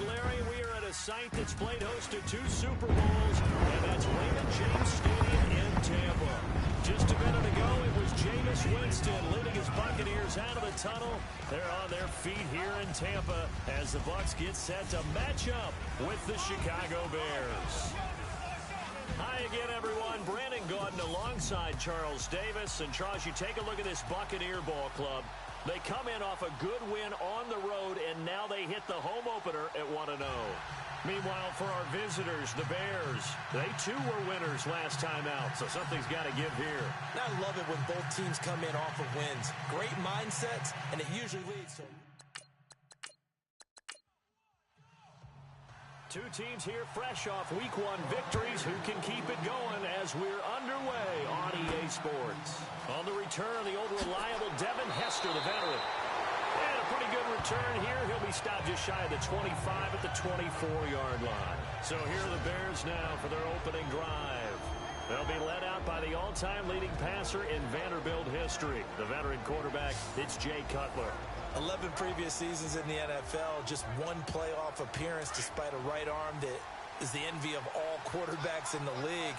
Larry. We are at a site that's played host to 2 Super Bowls, and that's Raymond James Stadium in Tampa. Just a minute ago, it was Jameis Winston leading his Buccaneers out of the tunnel. They're on their feet here in Tampa as the Bucs get set to match up with the Chicago Bears. Hi again, everyone. Brandon Gaudin alongside Charles Davis. And, Charles, you take a look at this Buccaneer ball club. They come in off a good win on the road, and now they hit the home opener at 1-0. Meanwhile, for our visitors, the Bears, they too were winners last time out, so something's got to give here. I love it when both teams come in off of wins. Great mindsets, and it usually leads to... Two teams here fresh off Week 1 victories. Who can keep it going as we're underway on EA Sports? On the return, the old reliable Devin Hester, the veteran. And a pretty good return here. He'll be stopped just shy of the 25 at the 24-yard line. So here are the Bears now for their opening drive. They'll be led out by the all-time leading passer in Vanderbilt history. The veteran quarterback, it's Jay Cutler. 11 previous seasons in the NFL, just 1 playoff appearance despite a right arm that is the envy of all quarterbacks in the league.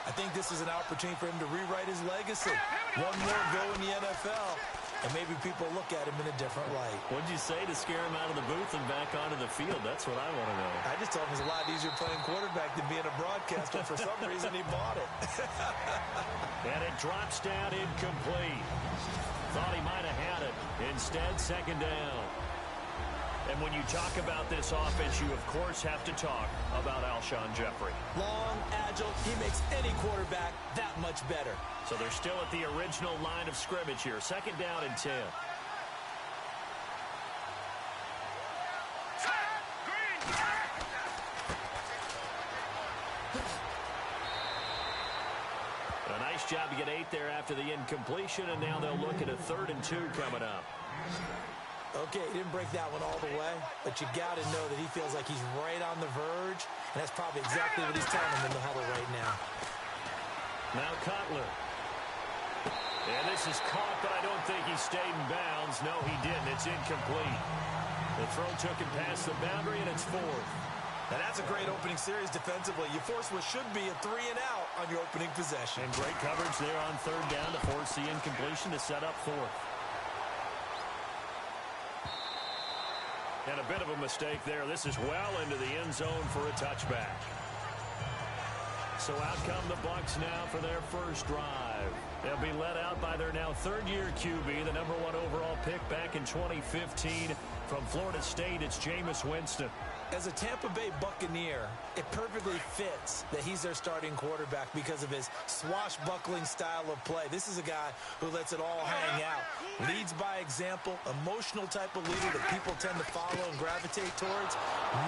I think this is an opportunity for him to rewrite his legacy. 1 more go in the NFL, and maybe people look at him in a different light. What'd you say to scare him out of the booth and back onto the field? That's what I want to know. I just told him it's a lot easier playing quarterback than being a broadcaster. For some reason, he bought it. And it drops down incomplete. Thought he might have had it. Instead, second down. And when you talk about this offense, you, of course, have to talk about Alshon Jeffrey. Long, agile, he makes any quarterback that much better. So they're still at the original line of scrimmage here. Second down and 10. A nice job to get 8 there after the incompletion, and now they'll look at a 3rd and 2 coming up. Okay, he didn't break that one all the way, but you got to know that he feels like he's right on the verge, and that's probably exactly what he's telling him in the huddle right now. Now Cutler. And this is caught, but I don't think he stayed in bounds. No, he didn't. It's incomplete. The throw took him past the boundary, and it's 4th. And that's a great opening series defensively. You force what should be a 3-and-out on your opening possession. And great coverage there on 3rd down to force the incompletion to set up 4th. And a bit of a mistake there. This is well into the end zone for a touchback. So out come the Bucs now for their first drive. They'll be led out by their now 3rd-year QB, the #1 overall pick back in 2015 from Florida State. It's Jameis Winston. As a Tampa Bay Buccaneer, it perfectly fits that he's their starting quarterback because of his swashbuckling style of play. This is a guy who lets it all hang out, leads by example, emotional type of leader that people tend to follow and gravitate towards,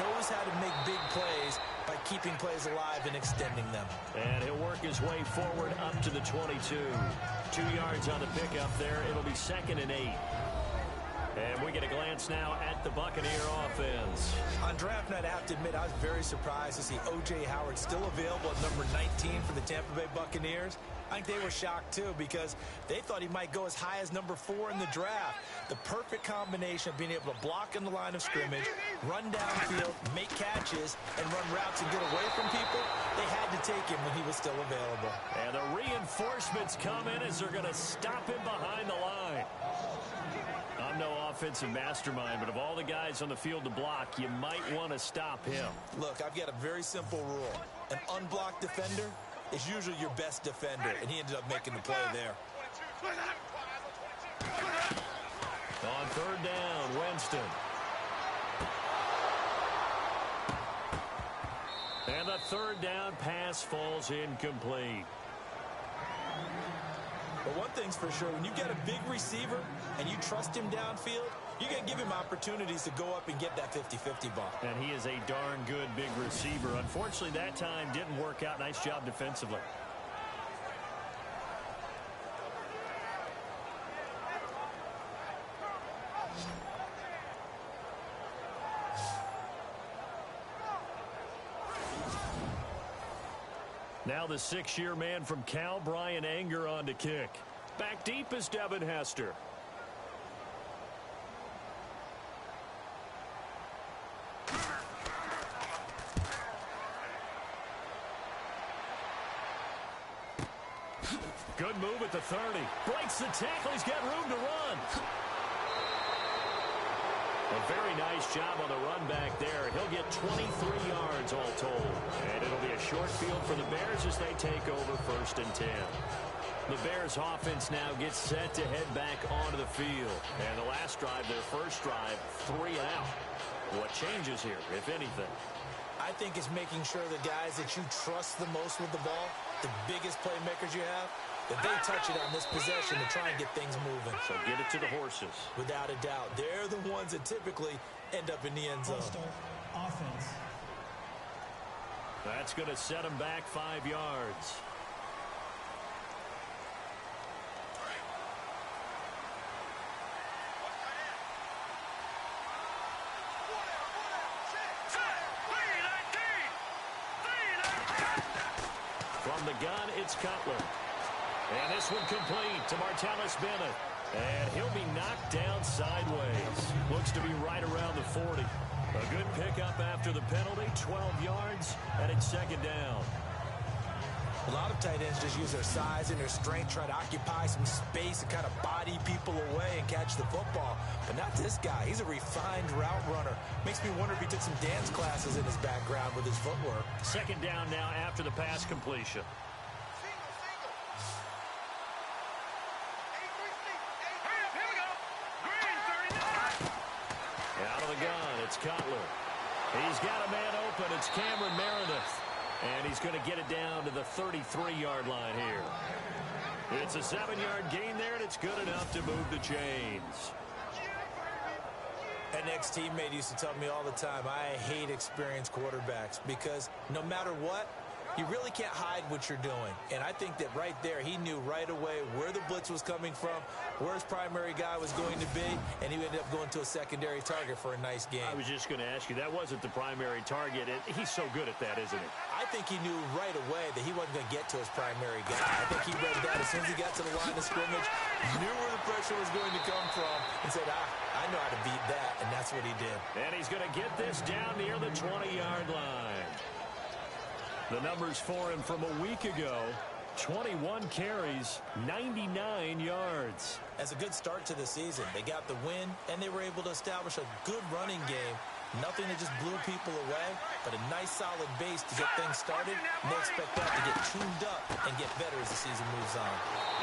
knows how to make big plays by keeping plays alive and extending them. And he'll work his way forward up to the 22. 2 yards on the pickup there. It'll be 2nd and 8. And we get a glance now at the Buccaneer offense. On draft night, I have to admit, I was very surprised to see O.J. Howard still available at number 19 for the Tampa Bay Buccaneers. I think they were shocked, too, because they thought he might go as high as number 4 in the draft. The perfect combination of being able to block in the line of scrimmage, run downfield, make catches, and run routes and get away from people. They had to take him when he was still available. And the reinforcements come in as they're going to stop him behind the line. I'm no offensive mastermind, but of all the guys on the field to block, you might want to stop him. Look, I've got a very simple rule. An unblocked defender is usually your best defender, and he ended up making the play there. On 3rd down, Winston. And the 3rd down pass falls incomplete. But one thing's for sure, when you get a big receiver and you trust him downfield, you're going to give him opportunities to go up and get that 50-50 ball. And he is a darn good big receiver. Unfortunately, that time didn't work out. Nice job defensively. Now the 6-year man from Cal, Brian Anger, on to kick. Back deep is Devin Hester. Good move at the 30. Breaks the tackle. He's got room to run. A very nice job on the run back there. He'll get 23 yards all told. And it'll be a short field for the Bears as they take over 1st and 10. The Bears offense now gets set to head back onto the field. And the last drive, their first drive, 3 and out. What changes here, if anything? I think it's making sure the guys that you trust the most with the ball, the biggest playmakers you have, that they touch it on this possession to try and get things moving. So get it to the horses. Without a doubt. They're the ones that typically end up in the end zone. Offense. That's going to set them back 5 yards. From the gun, it's Cutler. And this one complete to Martellus Bennett. And he'll be knocked down sideways. Looks to be right around the 40. A good pickup after the penalty, 12 yards, and it's 2nd down. A lot of tight ends just use their size and their strength, try to occupy some space and kind of body people away and catch the football. But not this guy. He's a refined route runner. Makes me wonder if he took some dance classes in his background with his footwork. 2nd down now after the pass completion. Out of the gun, it's Cutler. He's got a man open. It's Cameron Meredith. And he's going to get it down to the 33-yard line here. It's a 7-yard gain there, and it's good enough to move the chains. An ex-teammate used to tell me all the time, I hate experienced quarterbacks because no matter what, you really can't hide what you're doing. And I think that right there, he knew right away where the blitz was coming from, where his primary guy was going to be, and he ended up going to a secondary target for a nice game. I was just going to ask you, that wasn't the primary target. He's so good at that, isn't he? I think he knew right away that he wasn't going to get to his primary guy. I think he read that as soon as he got to the line of scrimmage, knew where the pressure was going to come from, and said, I know how to beat that, and that's what he did. And he's going to get this down near the 20-yard line. The numbers for him from a week ago, 21 carries, 99 yards. That's a good start to the season. They got the win, and they were able to establish a good running game. Nothing that just blew people away, but a nice solid base to get things started. And they expect that to get tuned up and get better as the season moves on.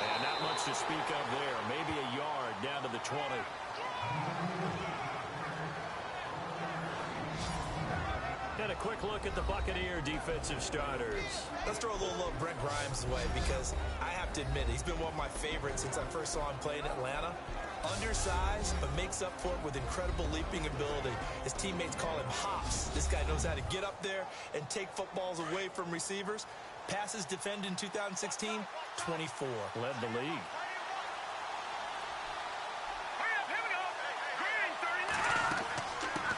And not much to speak of there. Maybe a yard down to the 20. And a quick look at the Buccaneer defensive starters. Let's throw a little Brent Grimes away because I have to admit he's been one of my favorites since I first saw him play in Atlanta. Undersized, but makes up for it with incredible leaping ability. His teammates call him Hops. This guy knows how to get up there and take footballs away from receivers. Passes defended in 2016, 24. Led the league.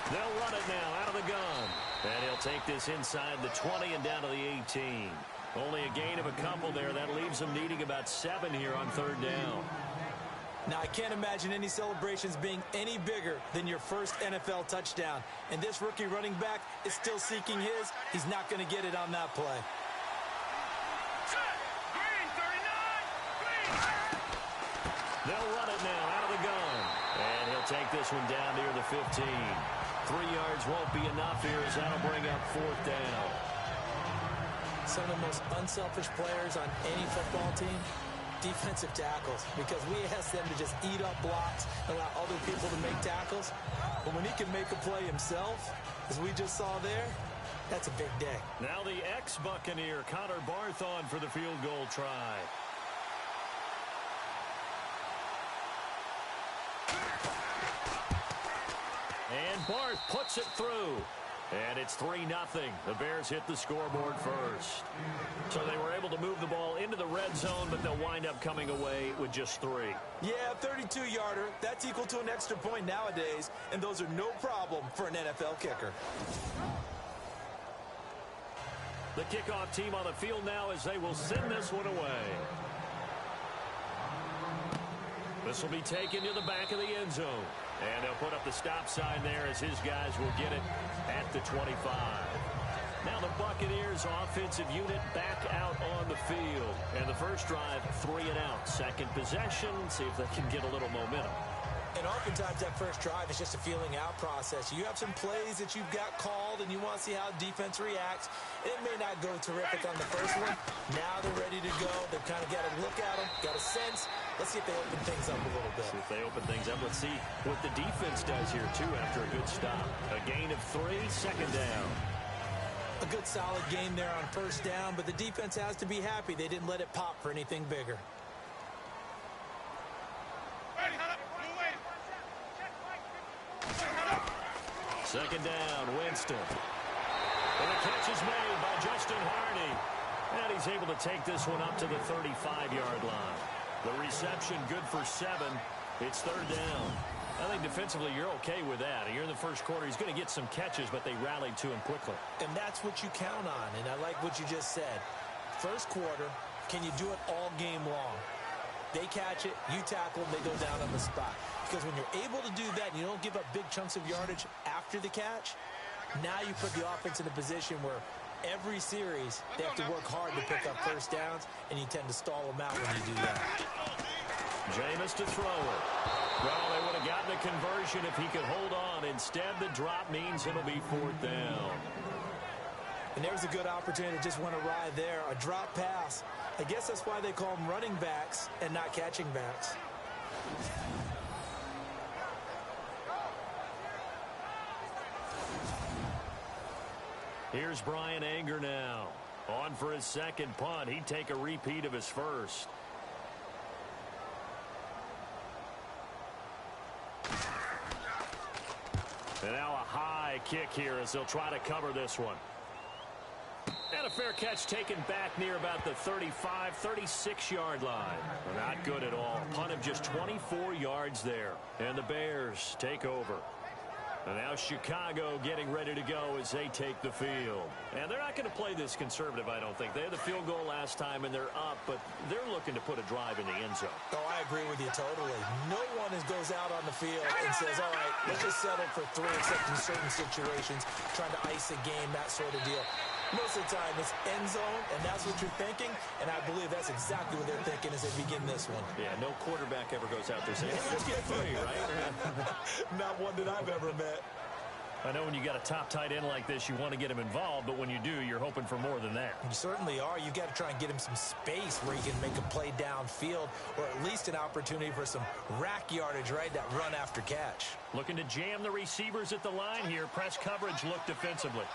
They'll run it now out of the gun. And he'll take this inside the 20 and down to the 18. Only a gain of a couple there. That leaves them needing about 7 here on 3rd down. Now, I can't imagine any celebrations being any bigger than your first NFL touchdown. And this rookie running back is still seeking his. He's not going to get it on that play. They'll run it now out of the gun. And he'll take this one down near the 15. 3 yards won't be enough here as that'll bring up 4th down. Some of the most unselfish players on any football team, defensive tackles, because we ask them to just eat up blocks and allow other people to make tackles. But when he can make a play himself, as we just saw there, that's a big day. Now the ex-Buccaneer, Connor Barth, on for the field goal try. And Barth puts it through. And it's 3-0. The Bears hit the scoreboard first. So they were able to move the ball into the red zone, but they'll wind up coming away with just 3. Yeah, 32-yarder. That's equal to an extra point nowadays, and those are no problem for an NFL kicker. The kickoff team on the field now as they will send this one away. This will be taken to the back of the end zone. And they'll put up the stop sign there as his guys will get it at the 25. Now the Buccaneers offensive unit back out on the field. And the first drive, 3 and out. Second possession, see if they can get a little momentum. And oftentimes that first drive is just a feeling out process. You have some plays that you've got called and you want to see how defense reacts. It may not go terrific on the first one. Now they're ready to go. They've kind of got a look at them, got a sense. Let's see if they open things up a little bit. See if they open things up. Let's see what the defense does here, too, after a good stop. A gain of 3, second down. A good solid game there on first down, but the defense has to be happy they didn't let it pop for anything bigger. Second down, Winston. And the catch is made by Justin Harney. And he's able to take this one up to the 35-yard line. The reception good for 7. It's third down. I think defensively you're okay with that. Here in the first quarter, he's going to get some catches, but they rallied to him quickly. And that's what you count on, and I like what you just said. First quarter, can you do it all game long? They catch it, you tackle them, they go down on the spot. Because when you're able to do that and you don't give up big chunks of yardage after the catch, now you put the offense in a position where every series they have to work hard to pick up first downs, and you tend to stall them out when you do that. Jameis to throw it. Well, they would have gotten the conversion if he could hold on. Instead, the drop means it'll be fourth down. And there's a good opportunity that just went awry there. A drop pass. I guess that's why they call them running backs and not catching backs. Here's Brian Anger now. On for his second punt. He'd take a repeat of his first. And now a high kick here as they'll try to cover this one. And a fair catch taken back near about the 35, 36-yard line. Not good at all. Punt of just 24 yards there. And the Bears take over. And now Chicago getting ready to go as they take the field. And they're not going to play this conservative, I don't think. They had the field goal last time, and they're up, but they're looking to put a drive in the end zone. Oh, I agree with you totally. No one goes out on the field and says, all right, let's just settle for 3, except in certain situations, trying to ice a game, that sort of deal. Most of the time, it's end zone, and that's what you're thinking, and I believe that's exactly what they're thinking as they begin this one. Yeah, no quarterback ever goes out there saying, hey, let's get 3, right? Not one that I've ever met. I know when you got a top tight end like this, you want to get him involved, but when you do, you're hoping for more than that. You certainly are. You've got to try and get him some space where he can make a play downfield, or at least an opportunity for some rack yardage, right? That run after catch. Looking to jam the receivers at the line here. Press coverage look defensively.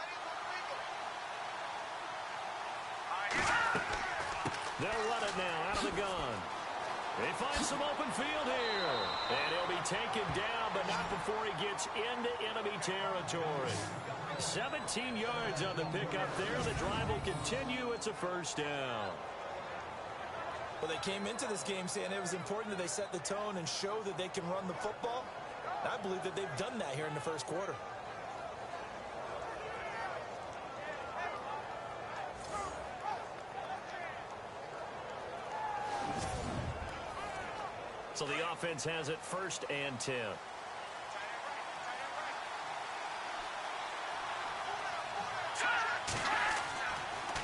They'll run it now out of the gun. They find some open field here. And he'll be taken down, but not before he gets into enemy territory. 17 yards on the pickup there. The drive will continue. It's a first down. Well, they came into this game saying it was important that they set the tone and show that they can run the football. And I believe that they've done that here in the first quarter. So the offense has it 1st and 10.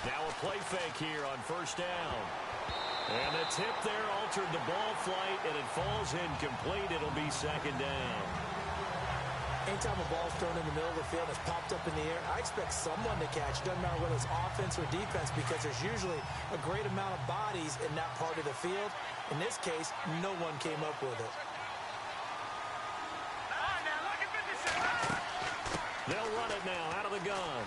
Now a play fake here on first down. And the tip there altered the ball flight, and it falls incomplete. It'll be second down. Anytime a ball's thrown in the middle of the field and it's popped up in the air, I expect someone to catch. Doesn't matter whether it's offense or defense, because there's usually a great amount of bodies in that part of the field. In this case, no one came up with it. They'll run it now out of the gun.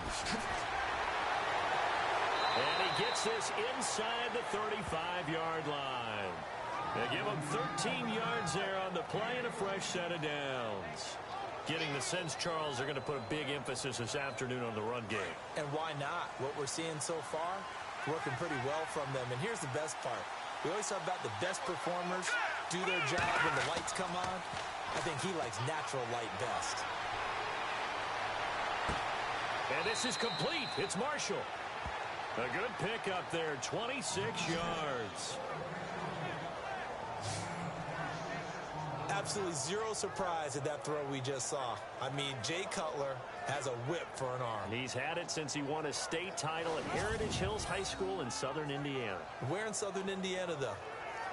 And he gets this inside the 35-yard line. They give him 13 yards there on the play and a fresh set of downs. Getting the sense, Charles, they're going to put a big emphasis this afternoon on the run game. And why not? What we're seeing so far, working pretty well from them. And here's the best part. We always talk about the best performers do their job when the lights come on. I think he likes natural light best. And this is complete. It's Marshall. A good pickup there, 26 yards. absolutely zero surprise at that throw we just saw. I mean, Jay Cutler has a whip for an arm. He's had it since he won a state title at Heritage Hills High School in southern Indiana. Where in southern Indiana, though?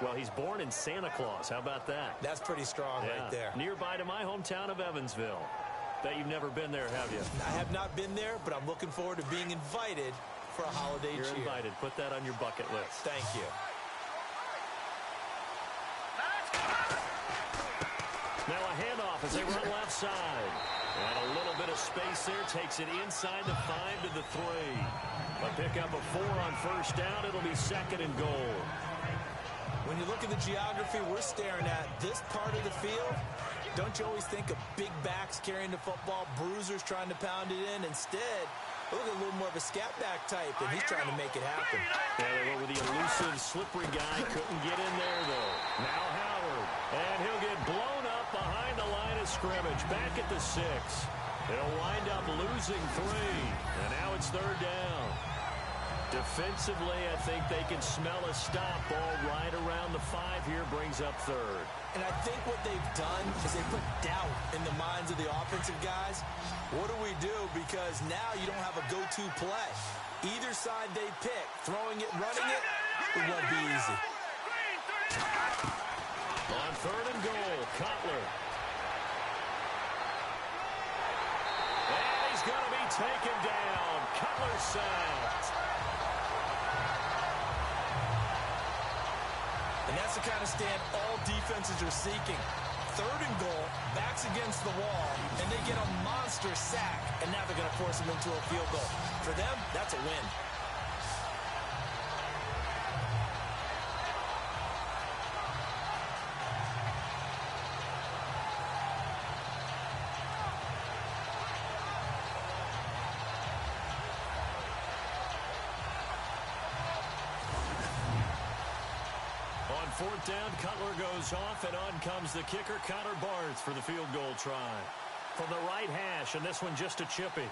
Well, he's born in Santa Claus. How about that? That's pretty strong right there. Nearby to my hometown of Evansville. Bet you've never been there, have you? I have not been there, but I'm looking forward to being invited for a holiday cheer. You're invited. Put that on your bucket list. Thank you. Now a handoff as they run left side. And a little bit of space there. Takes it inside the 5 to the 3. A pickup of 4 on first down. It'll be 2nd and goal. When you look at the geography we're staring at, this part of the field, don't you always think of big backs carrying the football, bruisers trying to pound it in? Instead, look at a little more of a scat back type, and he's trying to make it happen. Yeah, they went with the elusive, slippery guy. Couldn't get in there, though. Now Howard. And he'll get blown up behind the line of scrimmage. Back at the 6. They'll wind up losing 3. And now it's 3rd down. Defensively, I think they can smell a stop. Ball right around the 5 here, brings up 3rd. And I think what they've done is they put doubt in the minds of the offensive guys. What do we do? Because now you don't have a go-to play. Either side they pick, throwing it, running it, it won't be easy. On 3rd and goal, Cutler. And he's going to be taken down. Cutler sacked. And that's the kind of stand all defenses are seeking. 3rd and goal, backs against the wall, and they get a monster sack, and now they're going to force them into a field goal. For them, that's a win. On 4th down, Cutler goes off, and on comes the kicker, Connor Barth, for the field goal try. From the right hash, and this one just a chippy.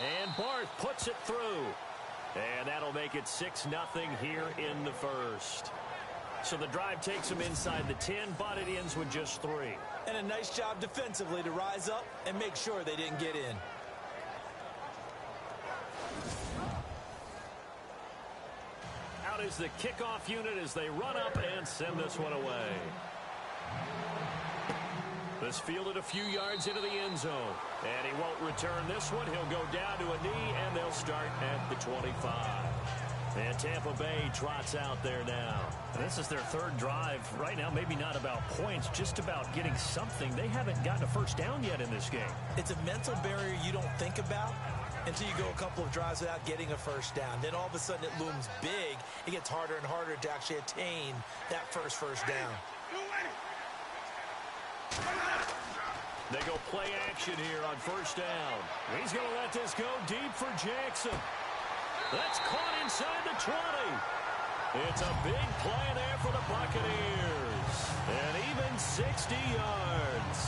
And Barth puts it through. And that'll make it 6-0 here in the 1st. So the drive takes them inside the 10, but it ends with just 3. And a nice job defensively to rise up and make sure they didn't get in. Out is the kickoff unit as they run up and send this one away. This fielded a few yards into the end zone. And he won't return this one. He'll go down to a knee, and they'll start at the 25. And Tampa Bay trots out there now. And this is their 3rd drive. Right now, maybe not about points, just about getting something. They haven't gotten a first down yet in this game. It's a mental barrier you don't think about until you go a couple of drives without getting a first down. Then all of a sudden it looms big. It gets harder and harder to actually attain that first down. They go play action here on first down. He's going to let this go deep for Jackson. That's caught inside the 20. It's a big play there for the Buccaneers. And even 60 yards.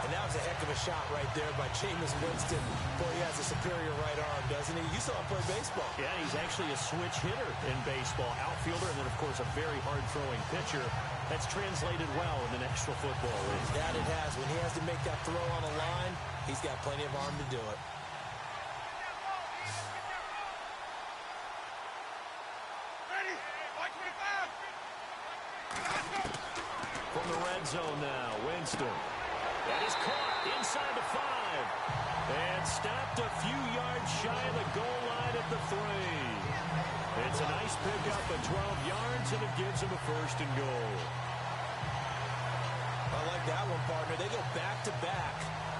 And that was a heck of a shot right there by Jameis Winston. Boy, he has a superior right arm, doesn't he? You saw him play baseball. Yeah, he's actually a switch hitter in baseball. Outfielder, and then, of course, a very hard-throwing pitcher. That's translated well in the National Football League. That it has. When he has to make that throw on a line, he's got plenty of arm to do it. From the red zone now, Winston. That is caught inside the 5. And stopped a few yards shy of the goal line at the 3. It's a nice pickup of 12 yards, and it gives him a 1st and goal. I like that one, partner. They go back-to-back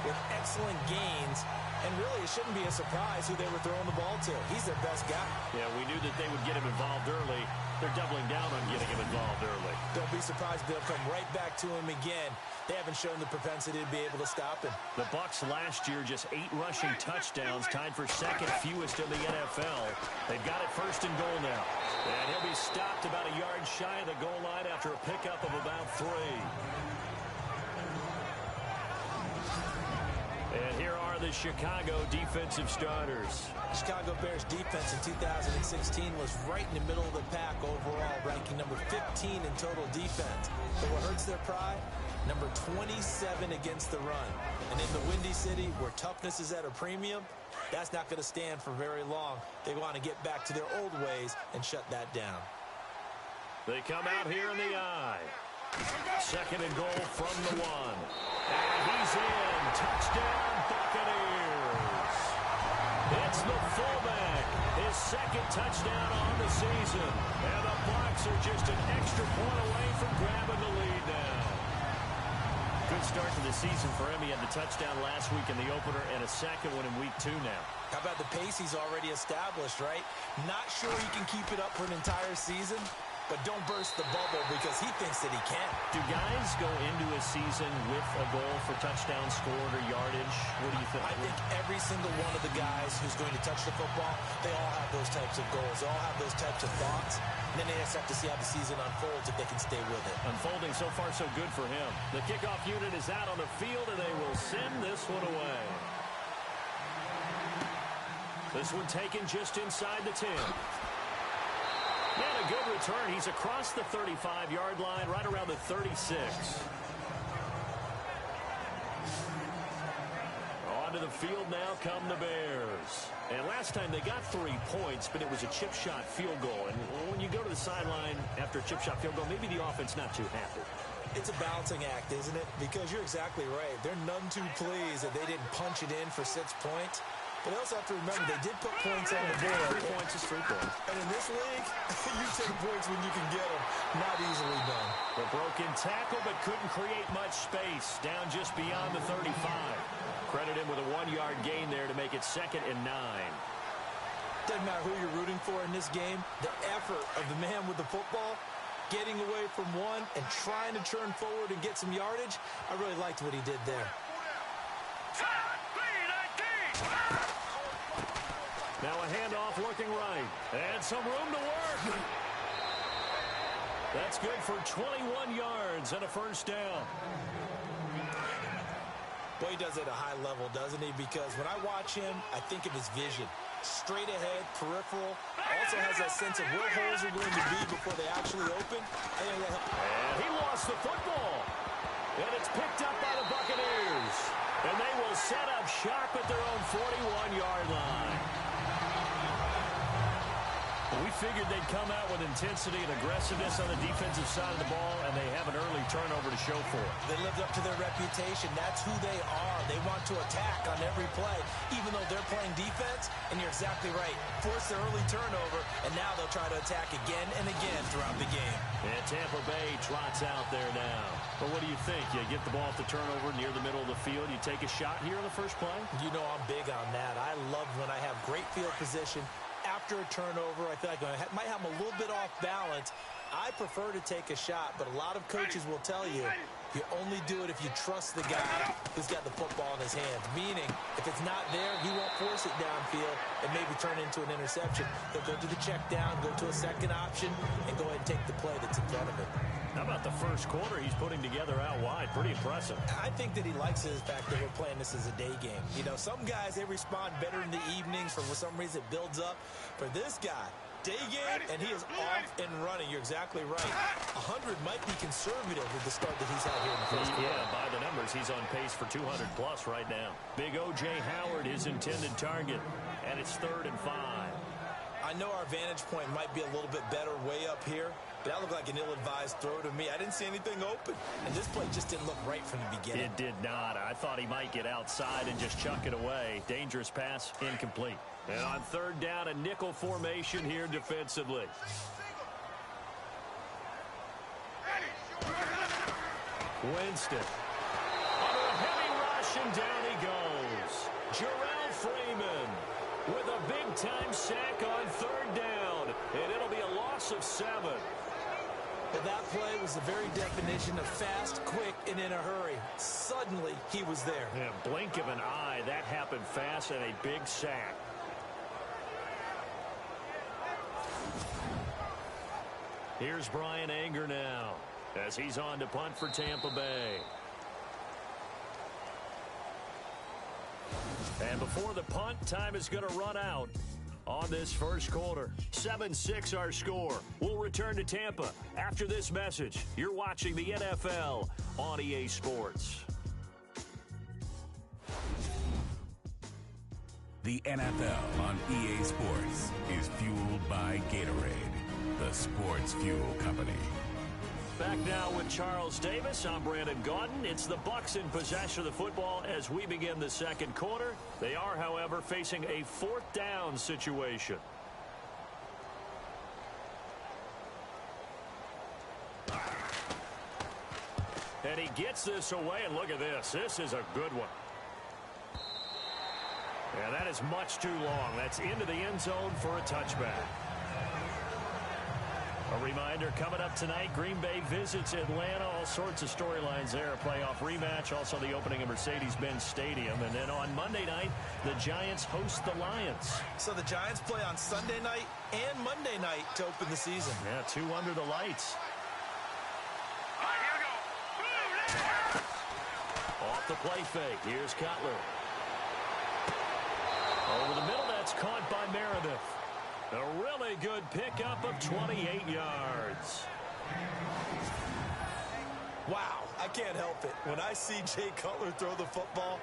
with excellent gains. And really, it shouldn't be a surprise who they were throwing the ball to. He's their best guy. Yeah, we knew that they would get him involved early. They're doubling down on getting him involved early. Don't be surprised they'll come right back to him again. They haven't shown the propensity to be able to stop him. The Bucs last year just 8 rushing touchdowns, tied for 2nd fewest in the NFL. They've got it 1st and goal now. And he'll be stopped about a yard shy of the goal line after a pickup of about 3. And here are the Chicago defensive starters. Chicago Bears defense in 2016 was right in the middle of the pack overall, ranking number 15 in total defense. But what hurts their pride? Number 27 against the run. And in the Windy City, where toughness is at a premium, that's not going to stand for very long. They want to get back to their old ways and shut that down. They come out here in the eye. Second and goal from the one. And he's in. Touchdown, Buccaneers. It's the fullback. His second touchdown on the season. And the Bucs are just an extra point away from grabbing the lead now. Good start to the season for him. He had the touchdown last week in the opener and a second one in week 2 now. How about the pace he's already established, right? Not sure he can keep it up for an entire season, but don't burst the bubble because he thinks that he can. Do guys go into a season with a goal for touchdown scored or yardage? What do you think? I think every single one of the guys who's going to touch the football, they all have those types of goals. They all have those types of thoughts. And then they just have to see how the season unfolds if they can stay with it. Unfolding so far so good for him. The kickoff unit is out on the field, and they will send this one away. This one taken just inside the 10. And a good return. He's across the 35-yard line, right around the 36. Onto the field now come the Bears. And last time they got 3 points, but it was a chip shot field goal. And when you go to the sideline after a chip shot field goal, maybe the offense not too happy. It's a balancing act, isn't it? Because you're exactly right. They're none too pleased that they didn't punch it in for 6 points. But they also have to remember they did put points on the board. 3 points is 3 points. And in this league, you take points when you can get them. Not easily done. The broken tackle, but couldn't create much space. Down just beyond the 35. Credit him with a 1-yard gain there to make it 2nd and 9. Doesn't matter who you're rooting for in this game. The effort of the man with the football, getting away from one and trying to turn forward and get some yardage, I really liked what he did there. Now a handoff looking right. And some room to work. That's good for 21 yards and a first down. Boy, he does it at a high level, doesn't he? Because when I watch him, I think of his vision. Straight ahead, peripheral. Also has that sense of where holes are going to be before they actually open. And he lost the football. And it's picked up by the Buccaneers. And they will set up shop at their own 41-yard line. We figured they'd come out with intensity and aggressiveness on the defensive side of the ball, and they have an early turnover to show for it. They lived up to their reputation. That's who they are. They want to attack on every play, even though they're playing defense. And you're exactly right. Force the early turnover, and now they'll try to attack again and again throughout the game. And Tampa Bay trots out there now. But what do you think? You get the ball at the turnover near the middle of the field. You take a shot here on the first play? You know I'm big on that. I love when I have great field position. After a turnover, I feel like I might have them a little bit off balance. I prefer to take a shot, but a lot of coaches will tell you only do it if you trust the guy who's got the football in his hands. Meaning, if it's not there, he won't force it downfield and maybe turn into an interception. He'll go to the check down, go to a second option, and go ahead and take the play that's in front of him. How about the first quarter he's putting together out wide? Pretty impressive. I think that he likes the fact that we're playing this as a day game. You know, some guys, they respond better in the evenings. For some reason, it builds up. For this guy, day game, and he is off and running. You're exactly right. 100 might be conservative with the start that he's had here in the first quarter. Yeah, by the numbers, he's on pace for 200-plus right now. Big O.J. Howard, his intended target, and it's 3rd and 5. I know our vantage point might be a little bit better way up here, but that looked like an ill-advised throw to me. I didn't see anything open, and this play just didn't look right from the beginning. It did not. I thought he might get outside and just chuck it away. Dangerous pass, incomplete. And on 3rd down, a nickel formation here defensively. Winston. Under a heavy rush, and down he goes. Jarrell Freeman with a big-time sack on 3rd down, and it'll be a loss of 7. Well, that play was the very definition of fast, quick, and in a hurry. Suddenly, he was there. Yeah, blink of an eye, that happened fast, and a big sack. Here's Brian Anger now as he's on to punt for Tampa Bay. And before the punt, time is going to run out on this first quarter. 7-6 our score. We'll return to Tampa after this message. You're watching the NFL on EA Sports. The NFL on EA Sports is fueled by Gatorade, the sports fuel company. Back now with Charles Davis. I'm Brandon Gaudin. It's the Bucs in possession of the football as we begin the second quarter. They are, however, facing a fourth down situation. And he gets this away, and look at this. This is a good one. And that is much too long. That's into the end zone for a touchback. A reminder, coming up tonight, Green Bay visits Atlanta. All sorts of storylines there. A playoff rematch, also the opening of Mercedes-Benz Stadium. And then on Monday night, the Giants host the Lions. So the Giants play on Sunday night and Monday night to open the season. Yeah, two under the lights. All right, here we go. Off the play fake. Here's Cutler. Over the middle, that's caught by Meredith. A really good pickup of 28 yards. Wow, I can't help it. When I see Jay Cutler throw the football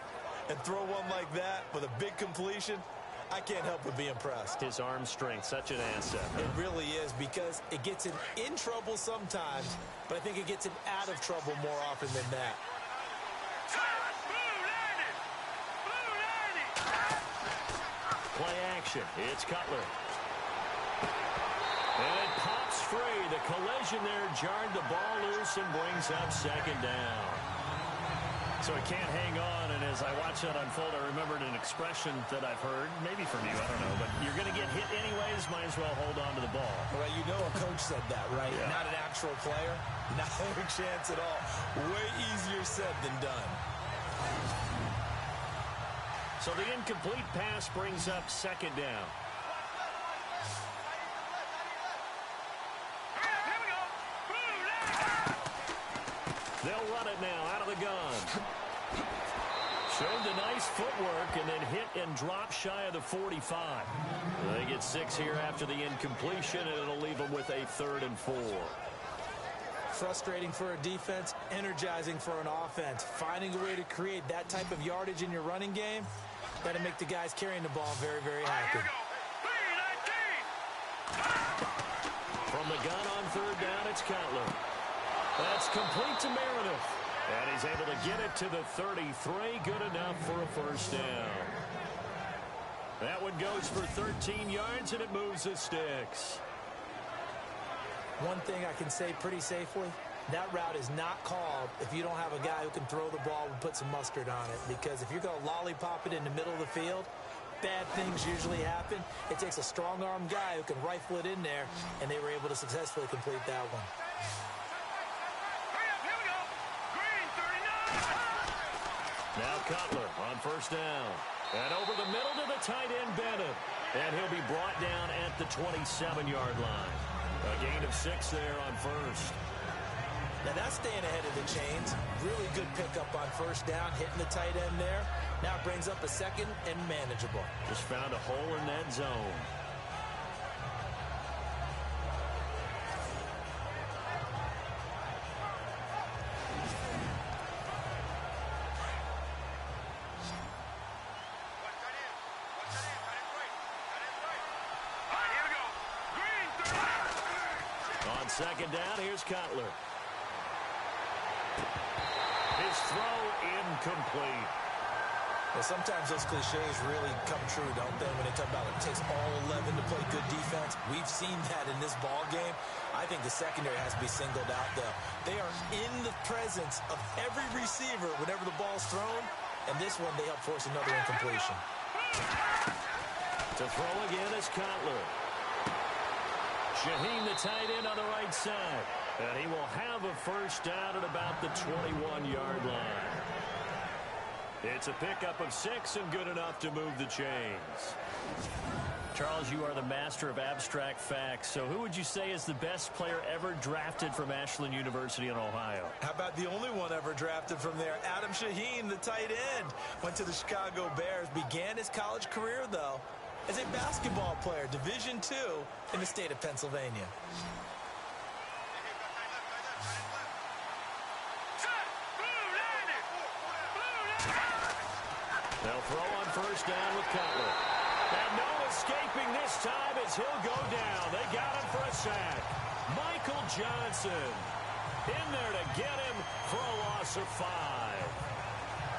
and throw one like that with a big completion, I can't help but be impressed. His arm strength, such an asset. It really is, because it gets him in trouble sometimes, but I think it gets him out of trouble more often than that. Play action. It's Cutler. And it pops free. The collision there jarred the ball loose and brings up second down. So it can't hang on, and as I watch that unfold, I remembered an expression that I've heard, maybe from you, I don't know, but you're going to get hit anyways, might as well hold on to the ball. Well, you know a coach said that, right? Yeah. Not an actual player. Not a chance at all. Way easier said than done. So the incomplete pass brings up second down. They'll run it now out of the gun. Showed the nice footwork and then hit and drop shy of the 45. They get 6 here after the incompletion, and it'll leave them with a 3rd and 4. Frustrating for a defense, energizing for an offense. Finding a way to create that type of yardage in your running game, that'll make the guys carrying the ball very, very happy. From the gun on 3rd down, it's Cutler. That's complete to Meredith. And he's able to get it to the 33. Good enough for a first down. That one goes for 13 yards, and it moves the sticks. One thing I can say pretty safely, that route is not called if you don't have a guy who can throw the ball and put some mustard on it. Because if you're going to lollipop it in the middle of the field, bad things usually happen. It takes a strong-arm guy who can rifle it in there, and they were able to successfully complete that one. Now Cutler on first down. And over the middle to the tight end, Bennett. And he'll be brought down at the 27-yard line. A gain of 6 there on first. Now that's staying ahead of the chains. Really good pickup on first down, hitting the tight end there. Now it brings up a 2nd and manageable. Just found a hole in that zone. On 2nd down, here's Cutler. His throw incomplete. Well, sometimes those cliches really come true, don't they? When they talk about it takes all 11 to play good defense. We've seen that in this ball game. I think the secondary has to be singled out, though. They are in the presence of every receiver whenever the ball's thrown. And this one, they help force another incompletion. To throw again is Cutler. Shaheen, the tight end, on the right side. And he will have a first down at about the 21-yard line. It's a pickup of 6 and good enough to move the chains. Charles, you are the master of abstract facts. So who would you say is the best player ever drafted from Ashland University in Ohio? How about the only one ever drafted from there? Adam Shaheen, the tight end. Went to the Chicago Bears. Began his college career, though, as a basketball player, Division II in the state of Pennsylvania. They'll throw on first down with Cutler. And no escaping this time as he'll go down. They got him for a sack. Michael Johnson in there to get him for a loss of 5.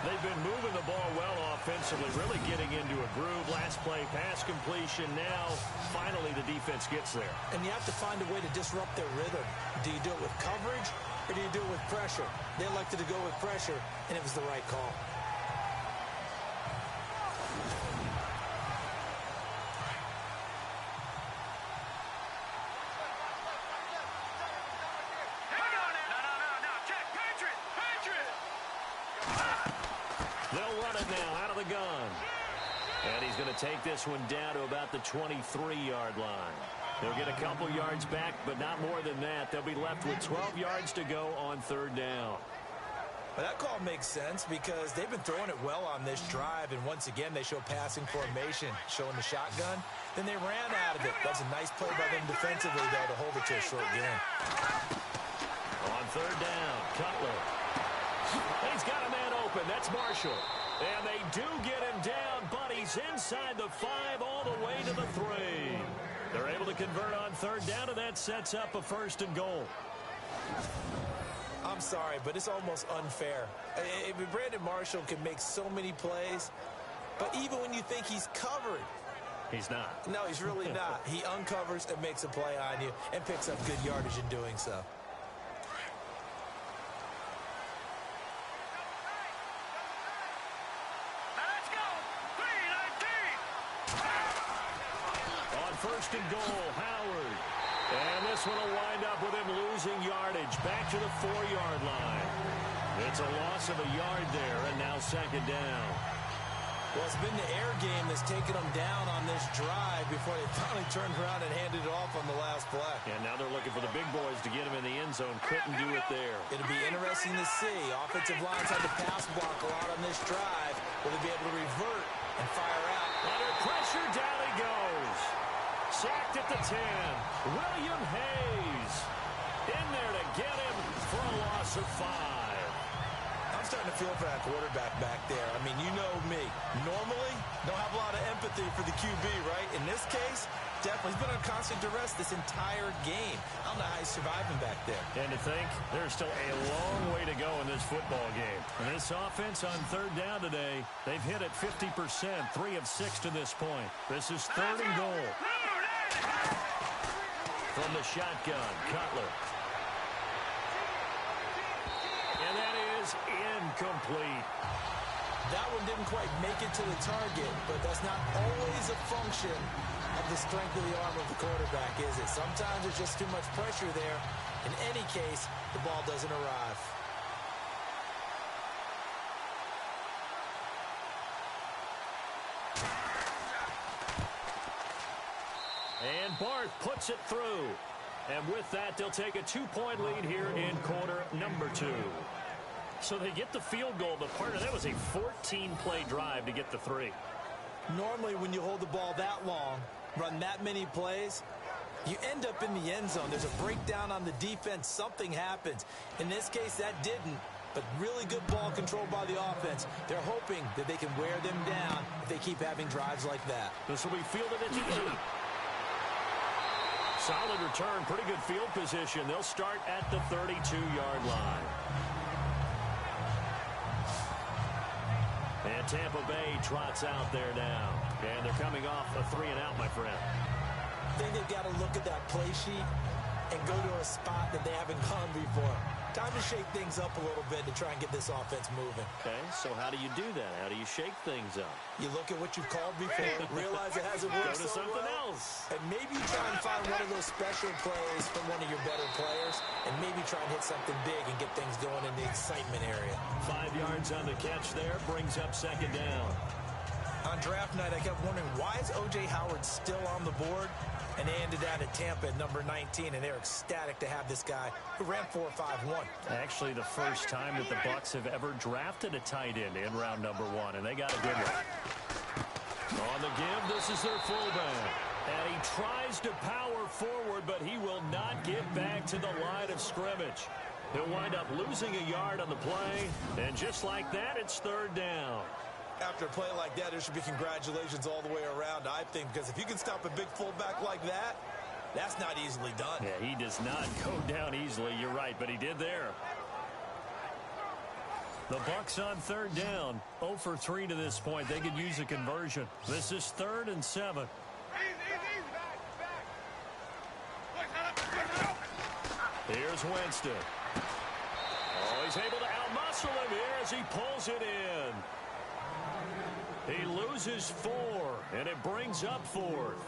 They've been moving the ball well offensively, really getting into a groove. Last play, pass completion. Now, finally, the defense gets there. And you have to find a way to disrupt their rhythm. Do you do it with coverage or do you do it with pressure? They elected to go with pressure, and it was the right call. They'll run it now out of the gun. And he's going to take this one down to about the 23-yard line. They'll get a couple yards back, but not more than that. They'll be left with 12 yards to go on third down. Well, that call makes sense because they've been throwing it well on this drive, and once again, they show passing formation, showing the shotgun. Then they ran out of it. That's a nice play by them defensively, though, to hold it to a short gain. On third down, Cutler. He's got a man open. That's Marshall. And they do get him down, but he's inside the 5 all the way to the 3. They're able to convert on third down, and that sets up a 1st and goal. I'm sorry, but it's almost unfair. Brandon Marshall can make so many plays, but even when you think he's covered, he's not. No, he's really not. He uncovers and makes a play on you and picks up good yardage in doing so. First and goal, Howard. And this one will wind up with him losing yardage back to the 4-yard line. It's a loss of a yard there, and now 2nd down. Well, it's been the air game that's taken them down on this drive before they finally turned around and handed it off on the last play. And now they're looking for the big boys to get him in the end zone. Couldn't do it there. It'll be interesting to see. Offensive lines had to pass block a lot on this drive. Will they be able to revert and fire out? Under pressure, down he goes. Sacked at the 10. William Hayes in there to get him for a loss of 5. I'm starting to feel for that quarterback back there. I mean, you know me. Normally, don't have a lot of empathy for the QB, right? In this case, definitely. He's been on constant duress this entire game. I don't know how he's surviving back there. And to think, there's still a long way to go in this football game. And this offense on third down today, they've hit it 50%, 3 of 6 to this point. This is 3rd and goal. From the shotgun, Cutler. And that is incomplete. That one didn't quite make it to the target, but that's not always a function of the strength of the arm of the quarterback, is it? Sometimes there's just too much pressure there. In any case, the ball doesn't arrive. And Barth puts it through. And with that, they'll take a 2-point lead here in quarter number 2. So they get the field goal, but part of that was a 14-play drive to get the 3. Normally, when you hold the ball that long, run that many plays, you end up in the end zone. There's a breakdown on the defense. Something happens. In this case, that didn't. But really good ball control by the offense. They're hoping that they can wear them down if they keep having drives like that. This will be fielded at the 8. Solid return, pretty good field position. They'll start at the 32-yard line. And Tampa Bay trots out there now. And they're coming off a 3-and-out, my friend. I think they've got to look at that play sheet and go to a spot that they haven't gone before. Time to shake things up a little bit to try and get this offense moving. Okay, so how do you do that? How do you shake things up? You look at what you've called before, realize it hasn't worked Go to so something well, else. and maybe try and find one of those special plays from one of your better players, and maybe try and hit something big and get things going in the excitement area. 5 yards on the catch there, brings up 2nd down. On draft night, I kept wondering, why is O.J. Howard still on the board? And they ended out at Tampa at number 19, and they're ecstatic to have this guy who ran 4.51. Actually, the first time that the Bucs have ever drafted a tight end in round number 1, and they got a good one. On the give, this is their fullback. And he tries to power forward, but he will not get back to the line of scrimmage. He'll wind up losing a yard on the play, and just like that, it's third down. After a play like that, there should be congratulations all the way around, I think, because if you can stop a big fullback like that, that's not easily done. Yeah, he does not go down easily, you're right, but he did there. The Bucs on third down, 0 for 3 to this point. They could use a conversion. This is 3rd and 7. Here's Winston. Oh, he's able to outmuscle him here as he pulls it in. He loses 4, and it brings up 4th.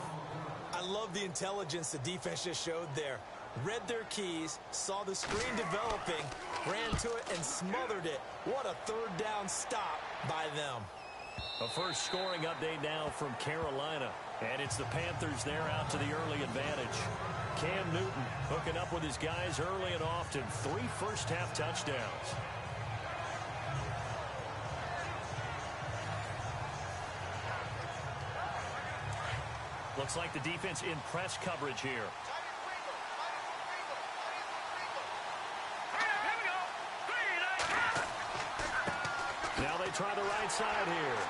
I love the intelligence the defense just showed there. Read their keys, saw the screen developing, ran to it, and smothered it. What a third down stop by them. A first scoring update now from Carolina. And it's the Panthers there out to the early advantage. Cam Newton hooking up with his guys early and often. 3 first-half touchdowns. Looks like the defense in press coverage here. Now they try the right side here.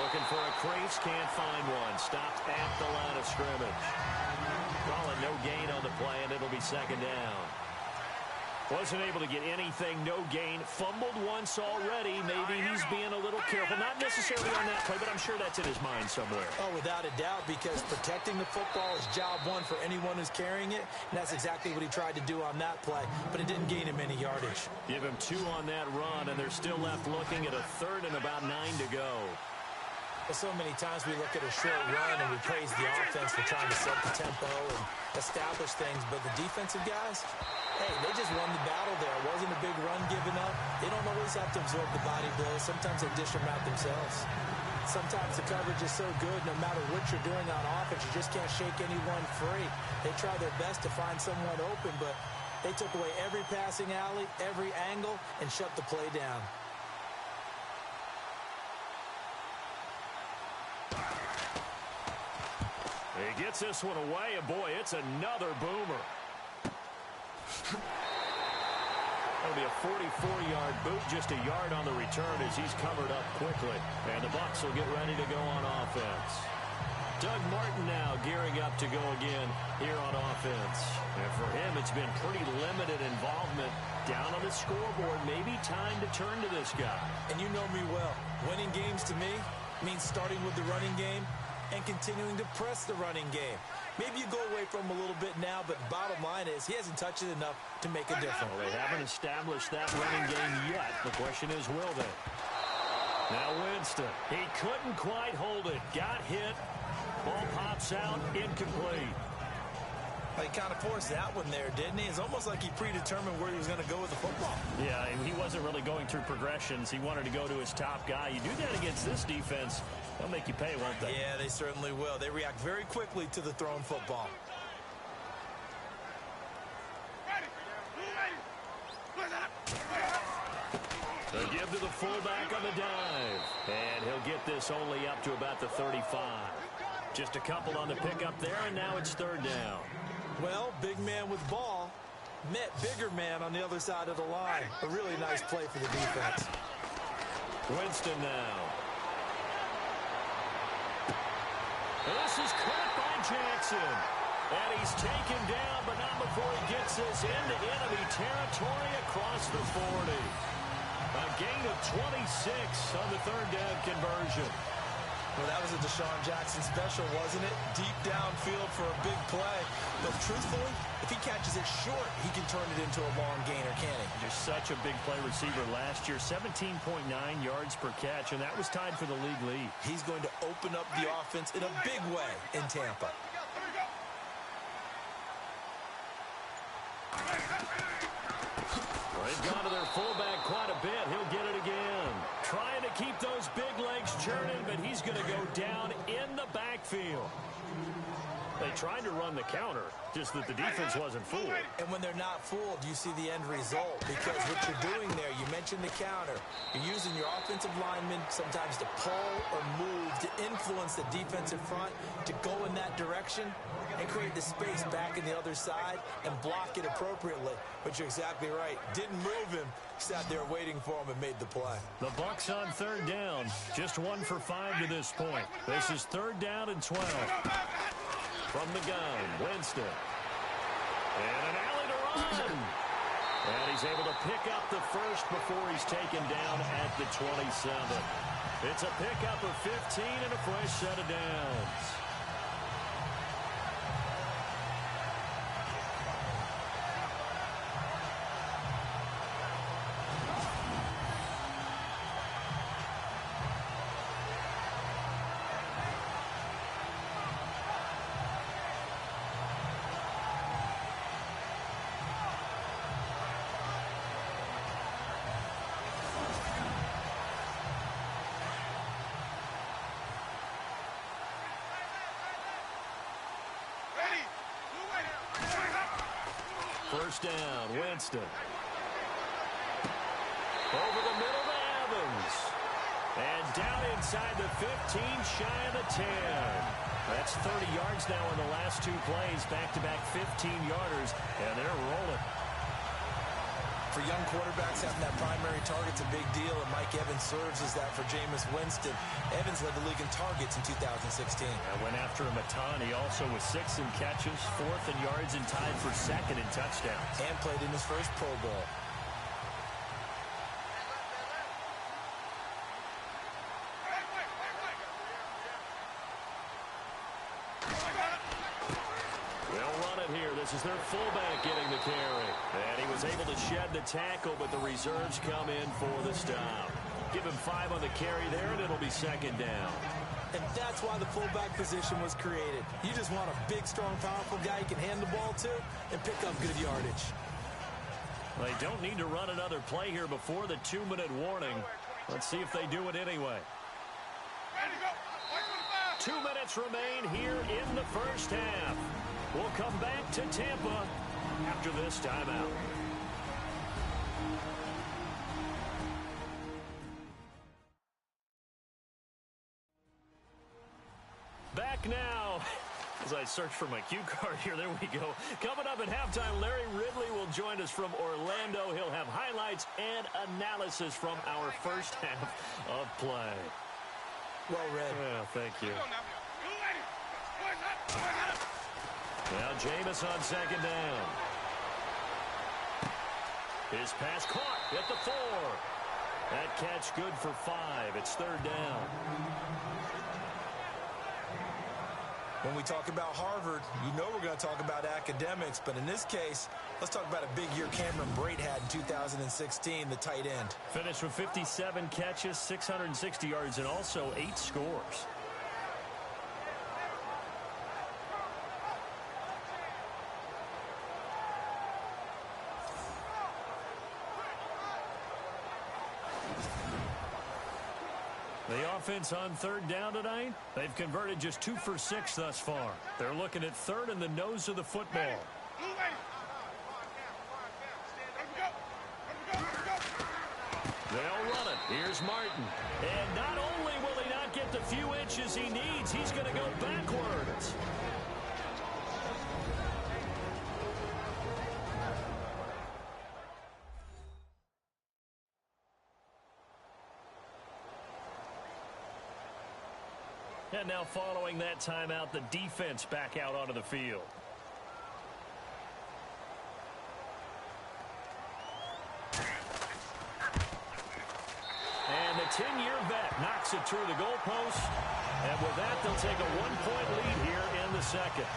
Looking for a crease, can't find one. Stopped at the line of scrimmage. Calling no gain on the play, and it'll be second down. Wasn't able to get anything, no gain. Fumbled once already. Maybe he's being a little careful. Not necessarily on that play, but I'm sure that's in his mind somewhere. Oh, without a doubt, because protecting the football is job one for anyone who's carrying it. And that's exactly what he tried to do on that play, but it didn't gain him any yardage. Give him 2 on that run, and they're still left looking at a 3rd and about 9 to go. Well, so many times we look at a short run and we praise the offense for trying to set the tempo and establish things, but the defensive guys, hey, they just won the battle there. It wasn't a big run given up. They don't always have to absorb the body blows. Sometimes they dish them out themselves. Sometimes the coverage is so good, no matter what you're doing on offense, you just can't shake anyone free. They try their best to find someone open, but they took away every passing alley, every angle, and shut the play down. He gets this one away, and boy, it's another boomer. That'll be a 44-yard boot, just a yard on the return as he's covered up quickly. And the Bucs will get ready to go on offense. Doug Martin now gearing up to go again here on offense. And for him, it's been pretty limited involvement down on the scoreboard. Maybe time to turn to this guy. And you know me well. Winning games to me means starting with the running game and continuing to press the running game. Maybe you go away from him a little bit now, but bottom line is he hasn't touched it enough to make a difference. Well, they haven't established that running game yet. The question is, will they? Now Winston. He couldn't quite hold it. Got hit. Ball pops out. Incomplete. He kind of forced that one there, didn't he? It's almost like he predetermined where he was going to go with the football. Yeah, he wasn't really going through progressions. He wanted to go to his top guy. You do that against this defense, they'll make you pay, won't they? Yeah, they certainly will. They react very quickly to the thrown football. They give to the fullback on the dive. And he'll get this only up to about the 35. Just a couple on the pickup there, and now it's third down. Well, big man with ball met bigger man on the other side of the line. A really nice play for the defense. Winston now. This is caught by Jackson. And he's taken down, but not before he gets this into enemy territory across the 40. A gain of 26 on the third down conversion. Well, that was a Deshaun Jackson special, wasn't it? Deep downfield for a big play. But truthfully, if he catches it short, he can turn it into a long gainer, can't he? Just such a big play receiver last year. 17.9 yards per catch, and that was tied for the league lead. He's going to open up the offense in a big way in Tampa. They've gone to their fullback quite a bit. He'll get it again. Trying to keep those big legs churning, but he's going to go down backfield. They tried to run the counter, just that the defense wasn't fooled. And when they're not fooled, you see the end result. Because what you're doing there, you mentioned the counter. You're using your offensive linemen sometimes to pull or move, to influence the defensive front, to go in that direction and create the space back in the other side and block it appropriately. But you're exactly right. Didn't move him. Sat there waiting for him and made the play. The Bucs on third down. Just 1 for 5 to this point. This is third down and 12. From the gun, Winston. And an alley to run. And he's able to pick up the first before he's taken down at the 27. It's a pickup of 15 and a fresh set of downs. First down, Winston. Over the middle to Evans. And down inside the 15, shy of the 10. That's 30 yards now in the last 2 plays. Back-to-back 15-yarders, and they're rolling. For young quarterbacks, having that primary target's a big deal, and Mike Evans serves as that for Jameis Winston. Evans led the league in targets in 2016. I went after him a ton. He also was 6th in catches, 4th in yards, and tied for 2nd in touchdowns. And played in his first Pro Bowl. This is their fullback getting the carry. And he was able to shed the tackle, but the reserves come in for the stop. Give him 5 on the carry there, and it'll be 2nd down. And that's why the fullback position was created. You just want a big, strong, powerful guy you can hand the ball to and pick up good yardage. They don't need to run another play here before the 2-minute warning. Let's see if they do it anyway. 2 minutes remain here in the first half. We'll come back to Tampa after this timeout. Back now. As I search for my cue card here, there we go. Coming up at halftime, Larry Ridley will join us from Orlando. He'll have highlights and analysis from our first half of play. Well read. Yeah, thank you. Now Jameis on 2nd down. His pass caught at the 4. That catch good for 5. It's 3rd down. When we talk about Harvard, you know we're going to talk about academics, but in this case, let's talk about a big year Cameron Brate had in 2016, the tight end. Finished with 57 catches, 660 yards, and also 8 scores. The offense on 3rd down tonight, they've converted just 2 for 6 thus far. They're looking at 3rd in the nose of the football. They'll run it. Here's Martin. And not only will he not get the few inches he needs, he's going to go backwards. And now following that timeout, the defense back out onto the field. And the 10-year vet knocks it through the goalpost. And with that, they'll take a 1-point lead here in the 2nd.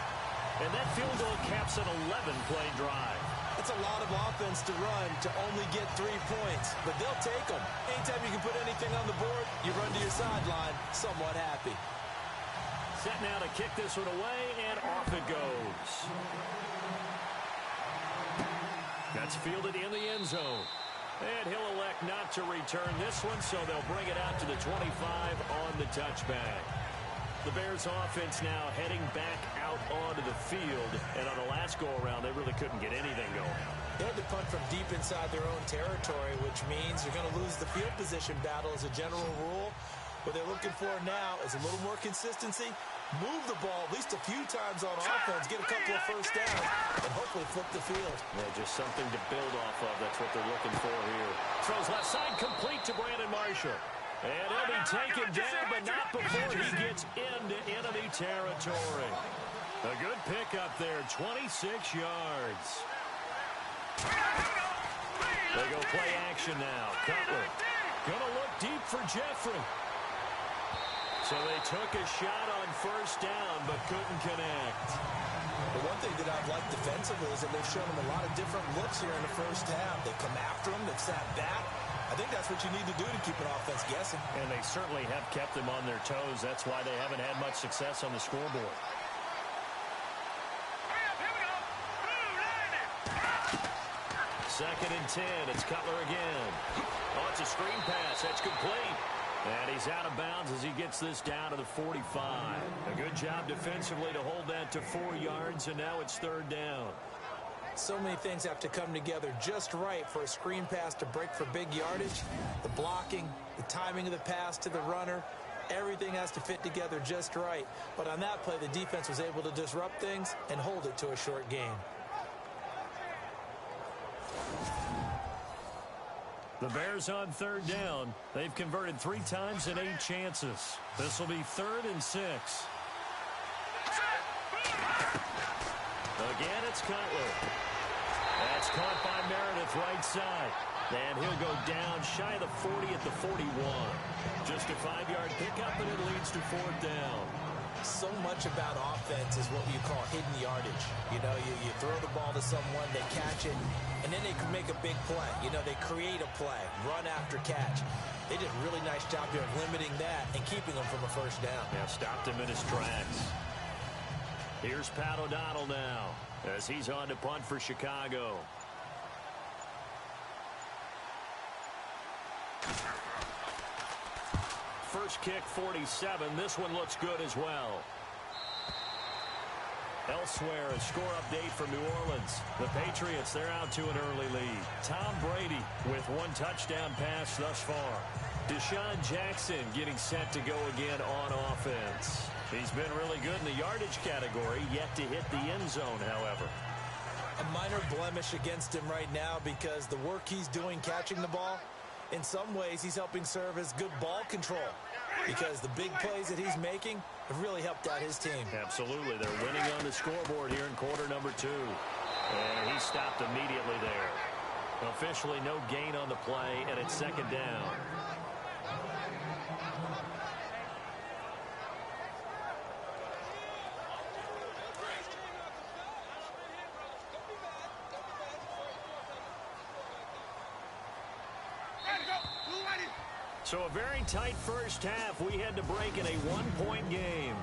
And that field goal caps an 11-play drive. It's a lot of offense to run to only get 3 points, but they'll take them. Anytime you can put anything on the board, you run to your sideline somewhat happy. Set now to kick this one away, and off it goes. That's fielded in the end zone. And he'll elect not to return this one, so they'll bring it out to the 25 on the touchback. The Bears offense now heading back out onto the field. And on the last go-around, they really couldn't get anything going. They had to punt from deep inside their own territory, which means you're going to lose the field position battle as a general rule. What they're looking for now is a little more consistency, move the ball at least a few times on offense, get a couple of first downs, and hopefully flip the field. Yeah, just something to build off of. That's what they're looking for here. Throws left side, complete to Brandon Marshall. And he'll be taken down, but not before he gets into enemy territory. A good pickup there, 26 yards. They go play action now. Cutler gonna look deep for Jeffrey. So they took a shot on first down, but couldn't connect. The one thing that I've liked defensively is that they've shown them a lot of different looks here in the first half. They come after them, they've sat back. I think that's what you need to do to keep an offense guessing. And they certainly have kept them on their toes. That's why they haven't had much success on the scoreboard. Second and 10. It's Cutler again. Oh, it's a screen pass. That's complete. And he's out of bounds as he gets this down to the 45. A good job defensively to hold that to 4 yards, and now it's third down. So many things have to come together just right for a screen pass to break for big yardage. The blocking, the timing of the pass to the runner, everything has to fit together just right. But on that play, the defense was able to disrupt things and hold it to a short gain. The Bears on third down. They've converted 3 times in 8 chances. This will be 3rd and 6. Again, it's Cutler. That's caught by Meredith right side. And he'll go down shy of the 40 at the 41. Just a 5-yard pickup, and it leads to 4th down. So much about offense is what you call hidden yardage. You know, you throw the ball to someone, they catch it, and then they can make a big play. You know, they create a play, run after catch. They did a really nice job here of limiting that and keeping them from a first down. Yeah, stopped him in his tracks. Here's Pat O'Donnell now as he's on to punt for Chicago. First kick, 47. This one looks good as well. Elsewhere, a score update from New Orleans. The Patriots, they're out to an early lead. Tom Brady with 1 touchdown pass thus far. Deshaun Jackson getting set to go again on offense. He's been really good in the yardage category, yet to hit the end zone, however. A minor blemish against him right now because the work he's doing catching the ball, in some ways he's helping serve as good ball control because the big plays that he's making have really helped out his team. Absolutely. They're winning on the scoreboard here in quarter number 2. And he stopped immediately there. Officially no gain on the play, and it's 2nd down. So a very tight first half. We had to break in a 1-point game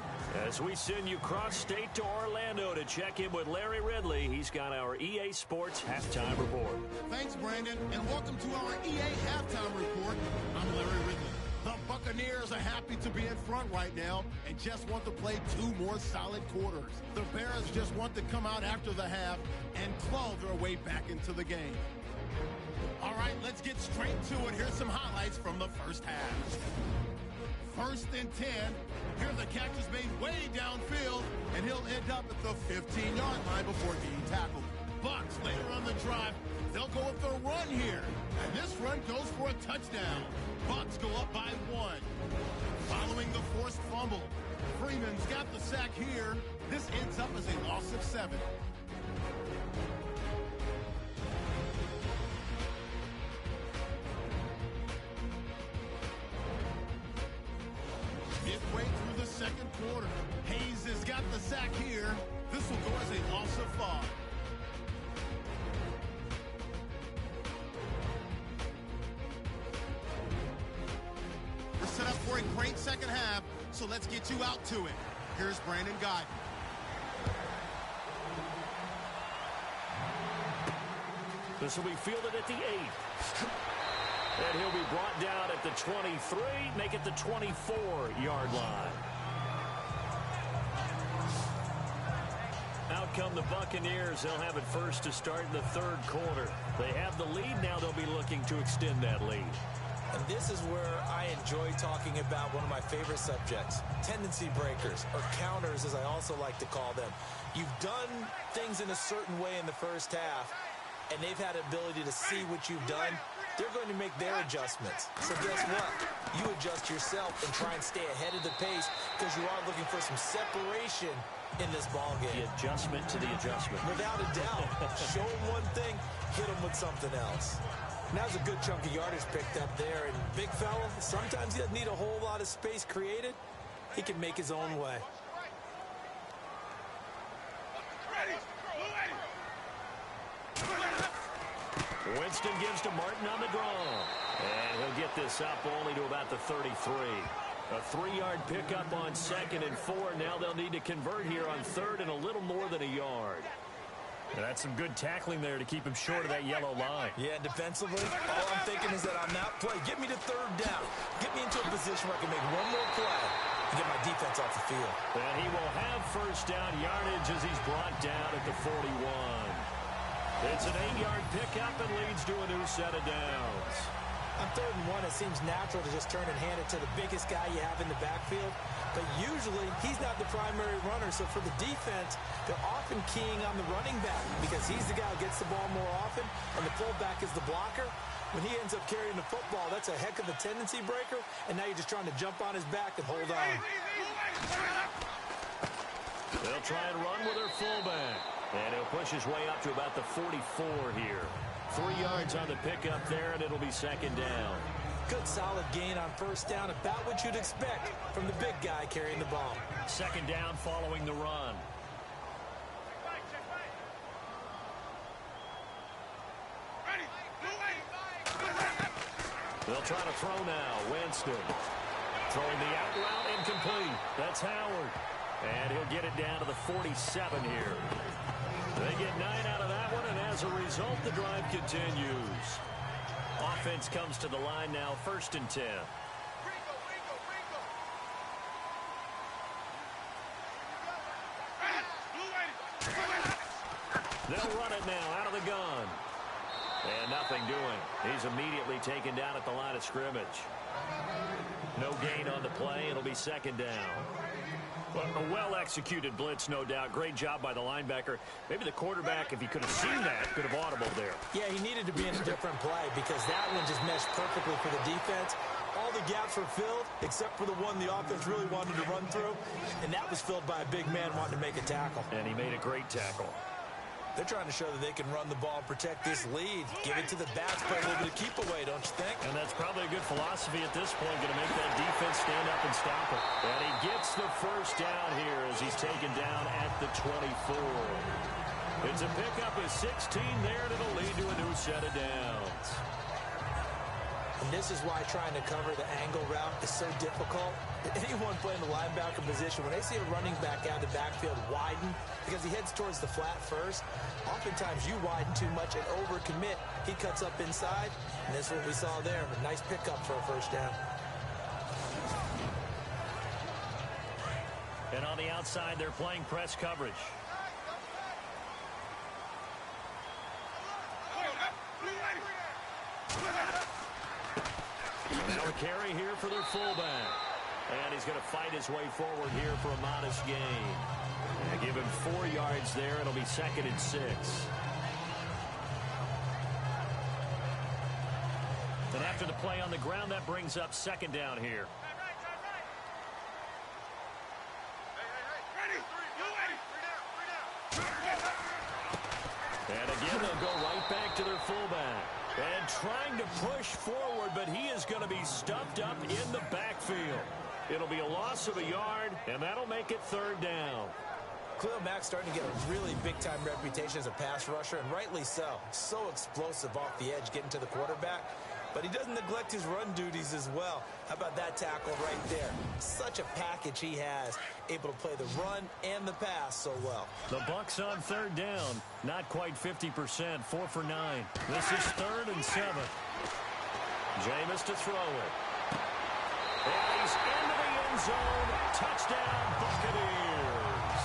as we send you cross-state to Orlando to check in with Larry Ridley. He's got our EA Sports Halftime Report. Thanks, Brandon, and welcome to our EA Halftime Report. I'm Larry Ridley. The Buccaneers are happy to be in front right now and just want to play 2 more solid quarters. The Bears just want to come out after the half and claw their way back into the game. All right, let's get straight to it. Here's some highlights from the first half. 1st and 10. Here the catch is made way downfield, and he'll end up at the 15-yard line before being tackled. Bucs later on the drive, they'll go with the run here. And this run goes for a touchdown. Bucs go up by 1. Following the forced fumble, Freeman's got the sack here. This ends up as a loss of 7. Midway through the 2nd quarter, Hayes has got the sack here. This will go as a loss of 5. We're set up for a great second half, so let's get you out to it. Here's Brandon Guyton. This will be fielded at the 8. And he'll be brought down at the 23, make it the 24-yard line. come the Buccaneers. They'll have it first to start in the third quarter. They have the lead. Now they'll be looking to extend that lead. And this is where I enjoy talking about one of my favorite subjects, tendency breakers, or counters as I also like to call them. You've done things in a certain way in the first half, and they've had the ability to see what you've done. They're going to make their adjustments. So guess what? You adjust yourself and try and stay ahead of the pace because you are looking for some separation in this ball game. The adjustment to the adjustment. Without a doubt. Show them one thing, hit them with something else. Now there's a good chunk of yardage picked up there. And big fella, sometimes he doesn't need a whole lot of space created. He can make his own way. Winston gives to Martin on the draw. And he'll get this up only to about the 33. A 3-yard pickup on 2nd and 4. Now they'll need to convert here on 3rd and a little more than a yard. And that's some good tackling there to keep him short of that yellow line. Yeah, defensively, all I'm thinking is that on that play, get me to 3rd down. Get me into a position where I can make one more play and get my defense off the field. And he will have first down yardage as he's brought down at the 41. It's an 8-yard pickup and leads to a new set of downs. On 3rd and 1, it seems natural to just turn and hand it to the biggest guy you have in the backfield. But usually, he's not the primary runner. So for the defense, they're often keying on the running back because he's the guy who gets the ball more often, and the fullback is the blocker. When he ends up carrying the football, that's a heck of a tendency breaker, and now you're just trying to jump on his back and hold on. They'll try and run with their fullback. And he'll push his way up to about the 44 here. 3 yards on the pickup there, and it'll be 2nd down. Good solid gain on 1st down, about what you'd expect from the big guy carrying the ball. 2nd down following the run. They'll try to throw now. Winston throwing the out route, incomplete. That's Howard. And he'll get it down to the 47 here. They get 9 out of that one, and as a result, the drive continues. Offense comes to the line now, 1st and 10. They'll run it now out of the gun. And nothing doing. He's immediately taken down at the line of scrimmage. No gain on the play. It'll be 2nd down. Well, a well-executed blitz, no doubt. Great job by the linebacker. Maybe the quarterback, if he could have seen that, could have audibled there. Yeah, he needed to be in a different play because that one just meshed perfectly for the defense. All the gaps were filled except for the one the offense really wanted to run through, and that was filled by a big man wanting to make a tackle. And he made a great tackle. They're trying to show that they can run the ball and protect this lead. Give it to the backs, play a little bit of keep away, don't you think? And that's probably a good philosophy at this point, going to make that defense stand up and stop it. And he gets the first down here as he's taken down at the 24. It's a pickup of 16 there, and it'll lead to a new set of downs. And this is why trying to cover the angle route is so difficult. Anyone playing the linebacker position, when they see a running back out of the backfield widen, because he heads towards the flat first, oftentimes you widen too much and overcommit. He cuts up inside, and this is what we saw there. A nice pickup for a 1st down. And on the outside, they're playing press coverage. Now a carry here for their fullback. And he's going to fight his way forward here for a modest gain. And give him 4 yards there. It'll be 2nd and 6. And after the play on the ground, that brings up 2nd down here. And again, they'll go right back to their fullback. And trying to push forward, but he is going to be stuffed up in the backfield. It'll be a loss of a yard, and that'll make it 3rd down. Khalil Mack's starting to get a really big-time reputation as a pass rusher, and rightly so. So explosive off the edge getting to the quarterback. But he doesn't neglect his run duties as well. How about that tackle right there? Such a package he has, able to play the run and the pass so well. The Bucs on 3rd down. Not quite 50%, 4 for 9. This is 3rd and 7. Jameis to throw it. And he's into the end zone. Touchdown, Buccaneers.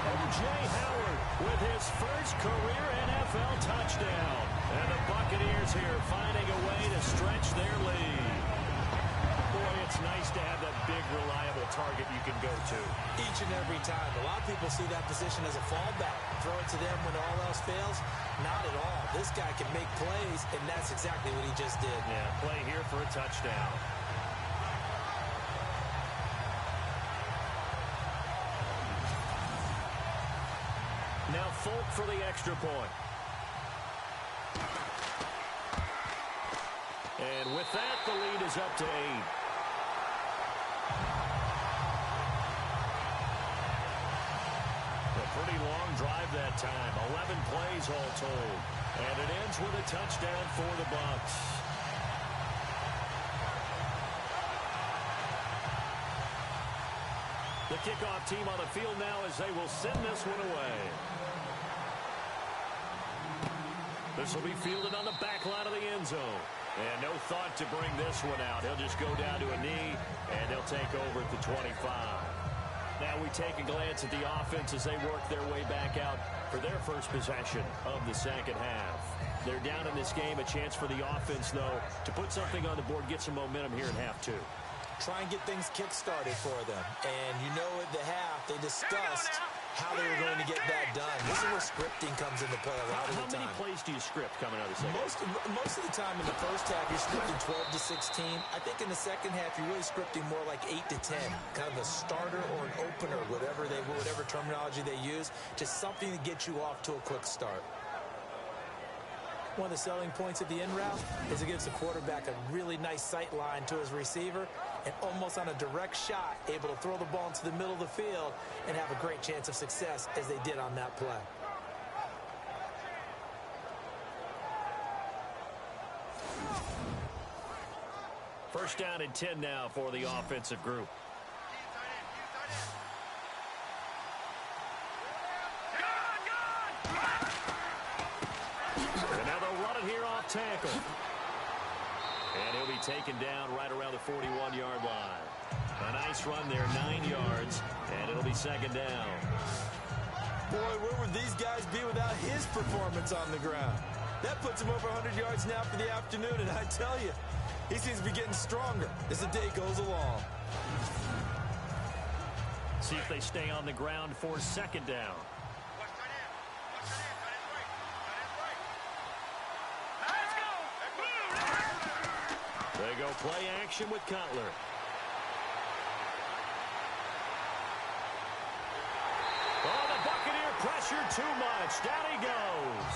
O.J. Howard with his first career NFL touchdown. And the Buccaneers here finding a way to stretch their lead. Boy, it's nice to have that big, reliable target you can go to. Each and every time. A lot of people see that position as a fallback. Throw it to them when all else fails. Not at all. This guy can make plays, and that's exactly what he just did. Yeah, play here for a touchdown. Now Folk for the extra point. And with that, the lead is up to 8. A pretty long drive that time. 11 plays all told. And it ends with a touchdown for the Bucs. The kickoff team on the field now as they will send this one away. This will be fielded on the back line of the end zone. And no thought to bring this one out. He'll just go down to a knee, and they'll take over at the 25. Now we take a glance at the offense as they work their way back out for their first possession of the second half. They're down in this game. A chance for the offense, though, to put something on the board, get some momentum here in half 2. Try and get things kick-started for them. And you know at the half, they discussed how they were going to get that done. This is where scripting comes into play a lot of the time. How many plays do you script coming out of the second half? Most of the time in the first half, you're scripting 12 to 16. I think in the second half, you're really scripting more like 8 to 10. Kind of a starter or an opener, whatever terminology they use. Just something to get you off to a quick start. One of the selling points of the in route is it gives the quarterback a really nice sight line to his receiver and almost on a direct shot able to throw the ball into the middle of the field and have a great chance of success as they did on that play. First down and 10 now for the offensive group. And now they'll run it here off tackle. And he'll be taken down right around the 41-yard line. A nice run there, 9 yards, and it'll be second down. Boy, where would these guys be without his performance on the ground? That puts him over 100 yards now for the afternoon, and I tell you, he seems to be getting stronger as the day goes along. See if they stay on the ground for second down. They go play action with Cutler. Oh, the Buccaneer pressure too much. Down he goes.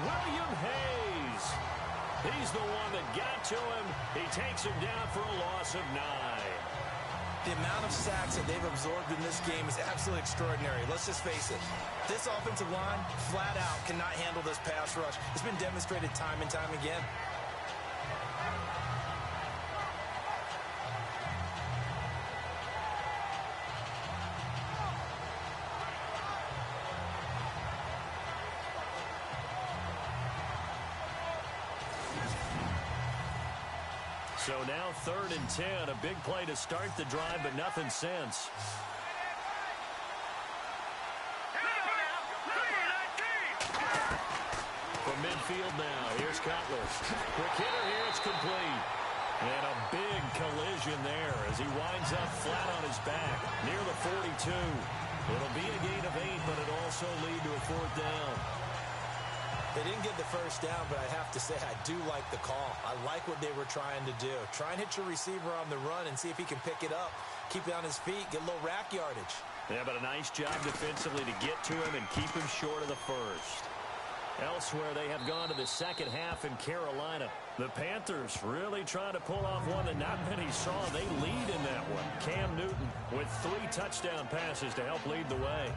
William Hayes. He's the one that got to him. He takes him down for a loss of 9. The amount of sacks that they've absorbed in this game is absolutely extraordinary. Let's just face it. This offensive line, flat out, cannot handle this pass rush. It's been demonstrated time and time again. So now 3rd and 10. A big play to start the drive, but nothing since. From midfield now, here's Cutler. Quick hitter here, it's complete. And a big collision there as he winds up flat on his back near the 42. It'll be a gain of 8, but it'll also lead to a 4th down. They didn't get the first down, but I have to say I do like the call. I like what they were trying to do. Try and hit your receiver on the run and see if he can pick it up. Keep it on his feet, get a little rack yardage. Yeah, but a nice job defensively to get to him and keep him short of the first. Elsewhere, they have gone to the second half in Carolina. The Panthers really trying to pull off one that not many saw. They lead in that one. Cam Newton with 3 touchdown passes to help lead the way.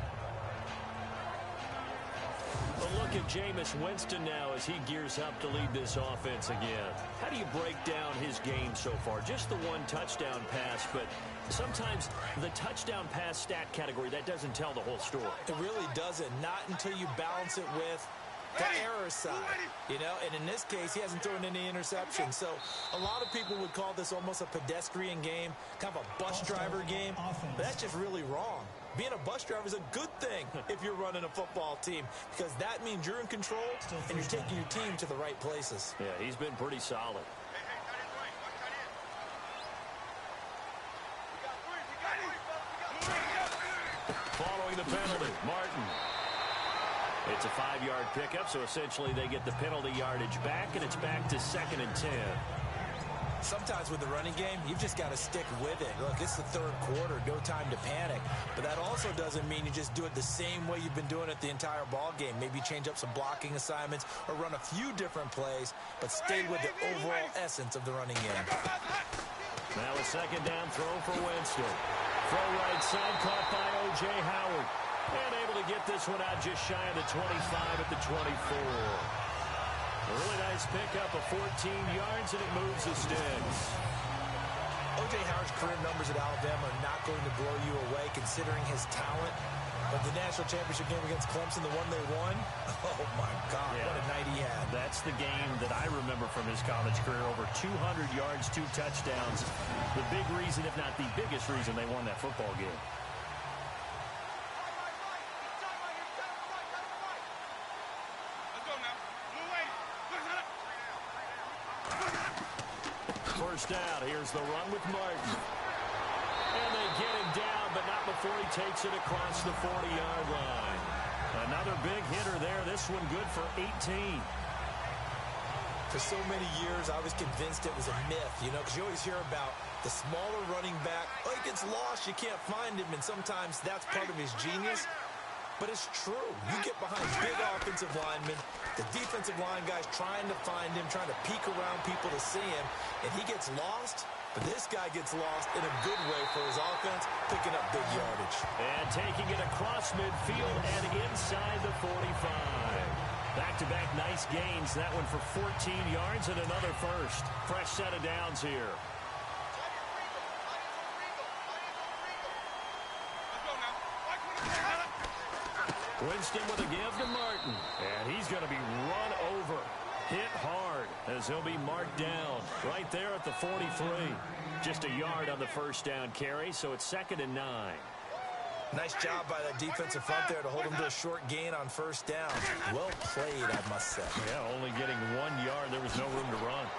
A look at Jameis Winston now as he gears up to lead this offense again. How do you break down his game so far? Just the 1 touchdown pass, but sometimes the touchdown pass stat category, that doesn't tell the whole story. It really doesn't. Not until you balance it with the error side, you know, and in this case, he hasn't thrown any interceptions. So a lot of people would call this almost a pedestrian game, kind of a bus driver game, but that's just really wrong. Being a bus driver is a good thing if you're running a football team, because that means you're in control and you're taking your team to the right places. Yeah, he's been pretty solid. Following the penalty, Martin. It's a 5-yard pickup, so essentially they get the penalty yardage back, and it's back to 2nd and 10. Sometimes with the running game, you've just got to stick with it. Look, it's the third quarter, no time to panic. But that also doesn't mean you just do it the same way you've been doing it the entire ball game. Maybe change up some blocking assignments or run a few different plays, but stay with the overall essence of the running game. Now a 2nd down throw for Winston. Throw right side, caught by O.J. Howard. And able to get this one out just shy of the 25 at the 24. A really nice pickup of 14 yards, and it moves the sticks. O.J. Howard's career numbers at Alabama are not going to blow you away considering his talent. But the national championship game against Clemson, the one they won, oh, my God, yeah. What a night he had. That's the game that I remember from his college career. Over 200 yards, 2 touchdowns. The big reason, if not the biggest reason, they won that football game. First down. Here's the run with Martin. And they get him down, but not before he takes it across the 40-yard line. Another big hitter there. This one good for 18. For so many years, I was convinced it was a myth, you know, because you always hear about the smaller running back. Oh, he gets lost. You can't find him, and sometimes that's part of his genius. But it's true. You get behind big offensive linemen, the defensive line guys trying to find him, trying to peek around people to see him, and he gets lost. But this guy gets lost in a good way for his offense, picking up big yardage. And taking it across midfield and inside the 45. Back-to-back nice gains. That one for 14 yards and another first. Fresh set of downs here. Winston with a give to Martin. And he's going to be run over. Hit hard as he'll be marked down right there at the 43. Just a yard on the first down carry, so it's 2nd and 9. Nice job by that defensive front there to hold him to a short gain on first down. Well played, I must say. Yeah, only getting 1 yard. There was no room to run.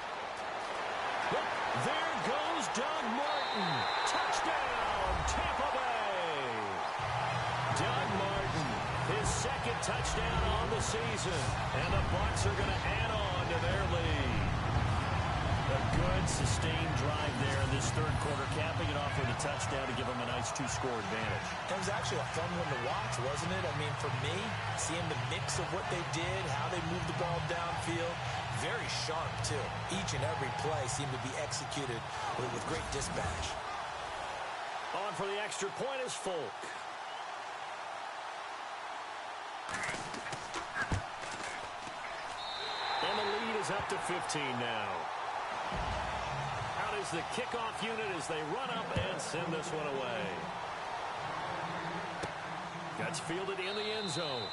Look, there goes Doug Martin. Touchdown, Tampa Bay. Doug Martin, his 2nd touchdown on the season. And the Bucs are going to add on to their lead. A good, sustained drive there in this third quarter, capping it off with a touchdown to give them a nice 2-score advantage. It was actually a fun one to watch, wasn't it? I mean, for me, seeing the mix of what they did, how they moved the ball downfield, very sharp, too. Each and every play seemed to be executed with great dispatch. On for the extra point is Folk. And the lead is up to 15 now. Out is the kickoff unit as they run up and send this one away. Gets fielded in the end zone.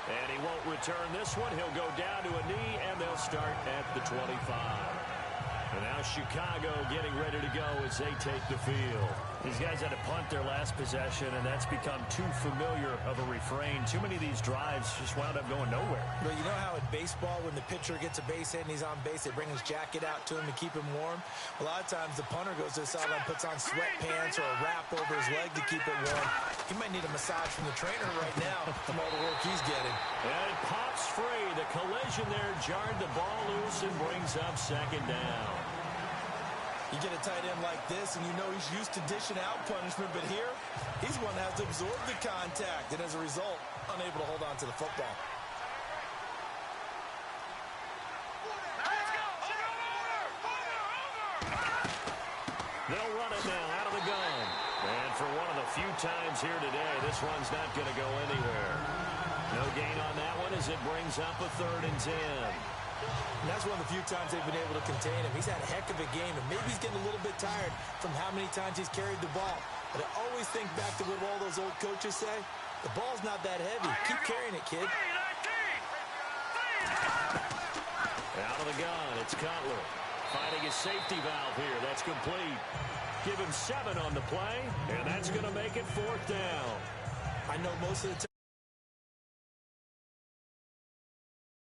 And he won't return this one. He'll go down to a knee, and they'll start at the 25. And now Chicago getting ready to go as they take the field. These guys had to punt their last possession, and that's become too familiar of a refrain. Too many of these drives just wound up going nowhere. Well, you know how in baseball, when the pitcher gets a base hit and he's on base, they bring his jacket out to him to keep him warm? A lot of times the punter goes to the sideline, puts on sweatpants or a wrap over his leg to keep it warm. He might need a massage from the trainer right now from all the work he's getting. And it pops free. The collision there jarred the ball loose and brings up 2nd down. You get a tight end like this, and you know he's used to dishing out punishment, but here, he's one that has to absorb the contact, and as a result, unable to hold on to the football. They'll run it now out of the gun. And for one of the few times here today, this one's not going to go anywhere. No gain on that one as it brings up a 3rd and 10. And that's one of the few times they've been able to contain him. He's had a heck of a game, and maybe he's getting a little bit tired from how many times he's carried the ball. But I always think back to what all those old coaches say. The ball's not that heavy. Keep carrying it, kid. of the gun. It's Cutler finding his safety valve here. That's complete. Give him 7 on the play, and that's going to make it 4th down. I know most of the time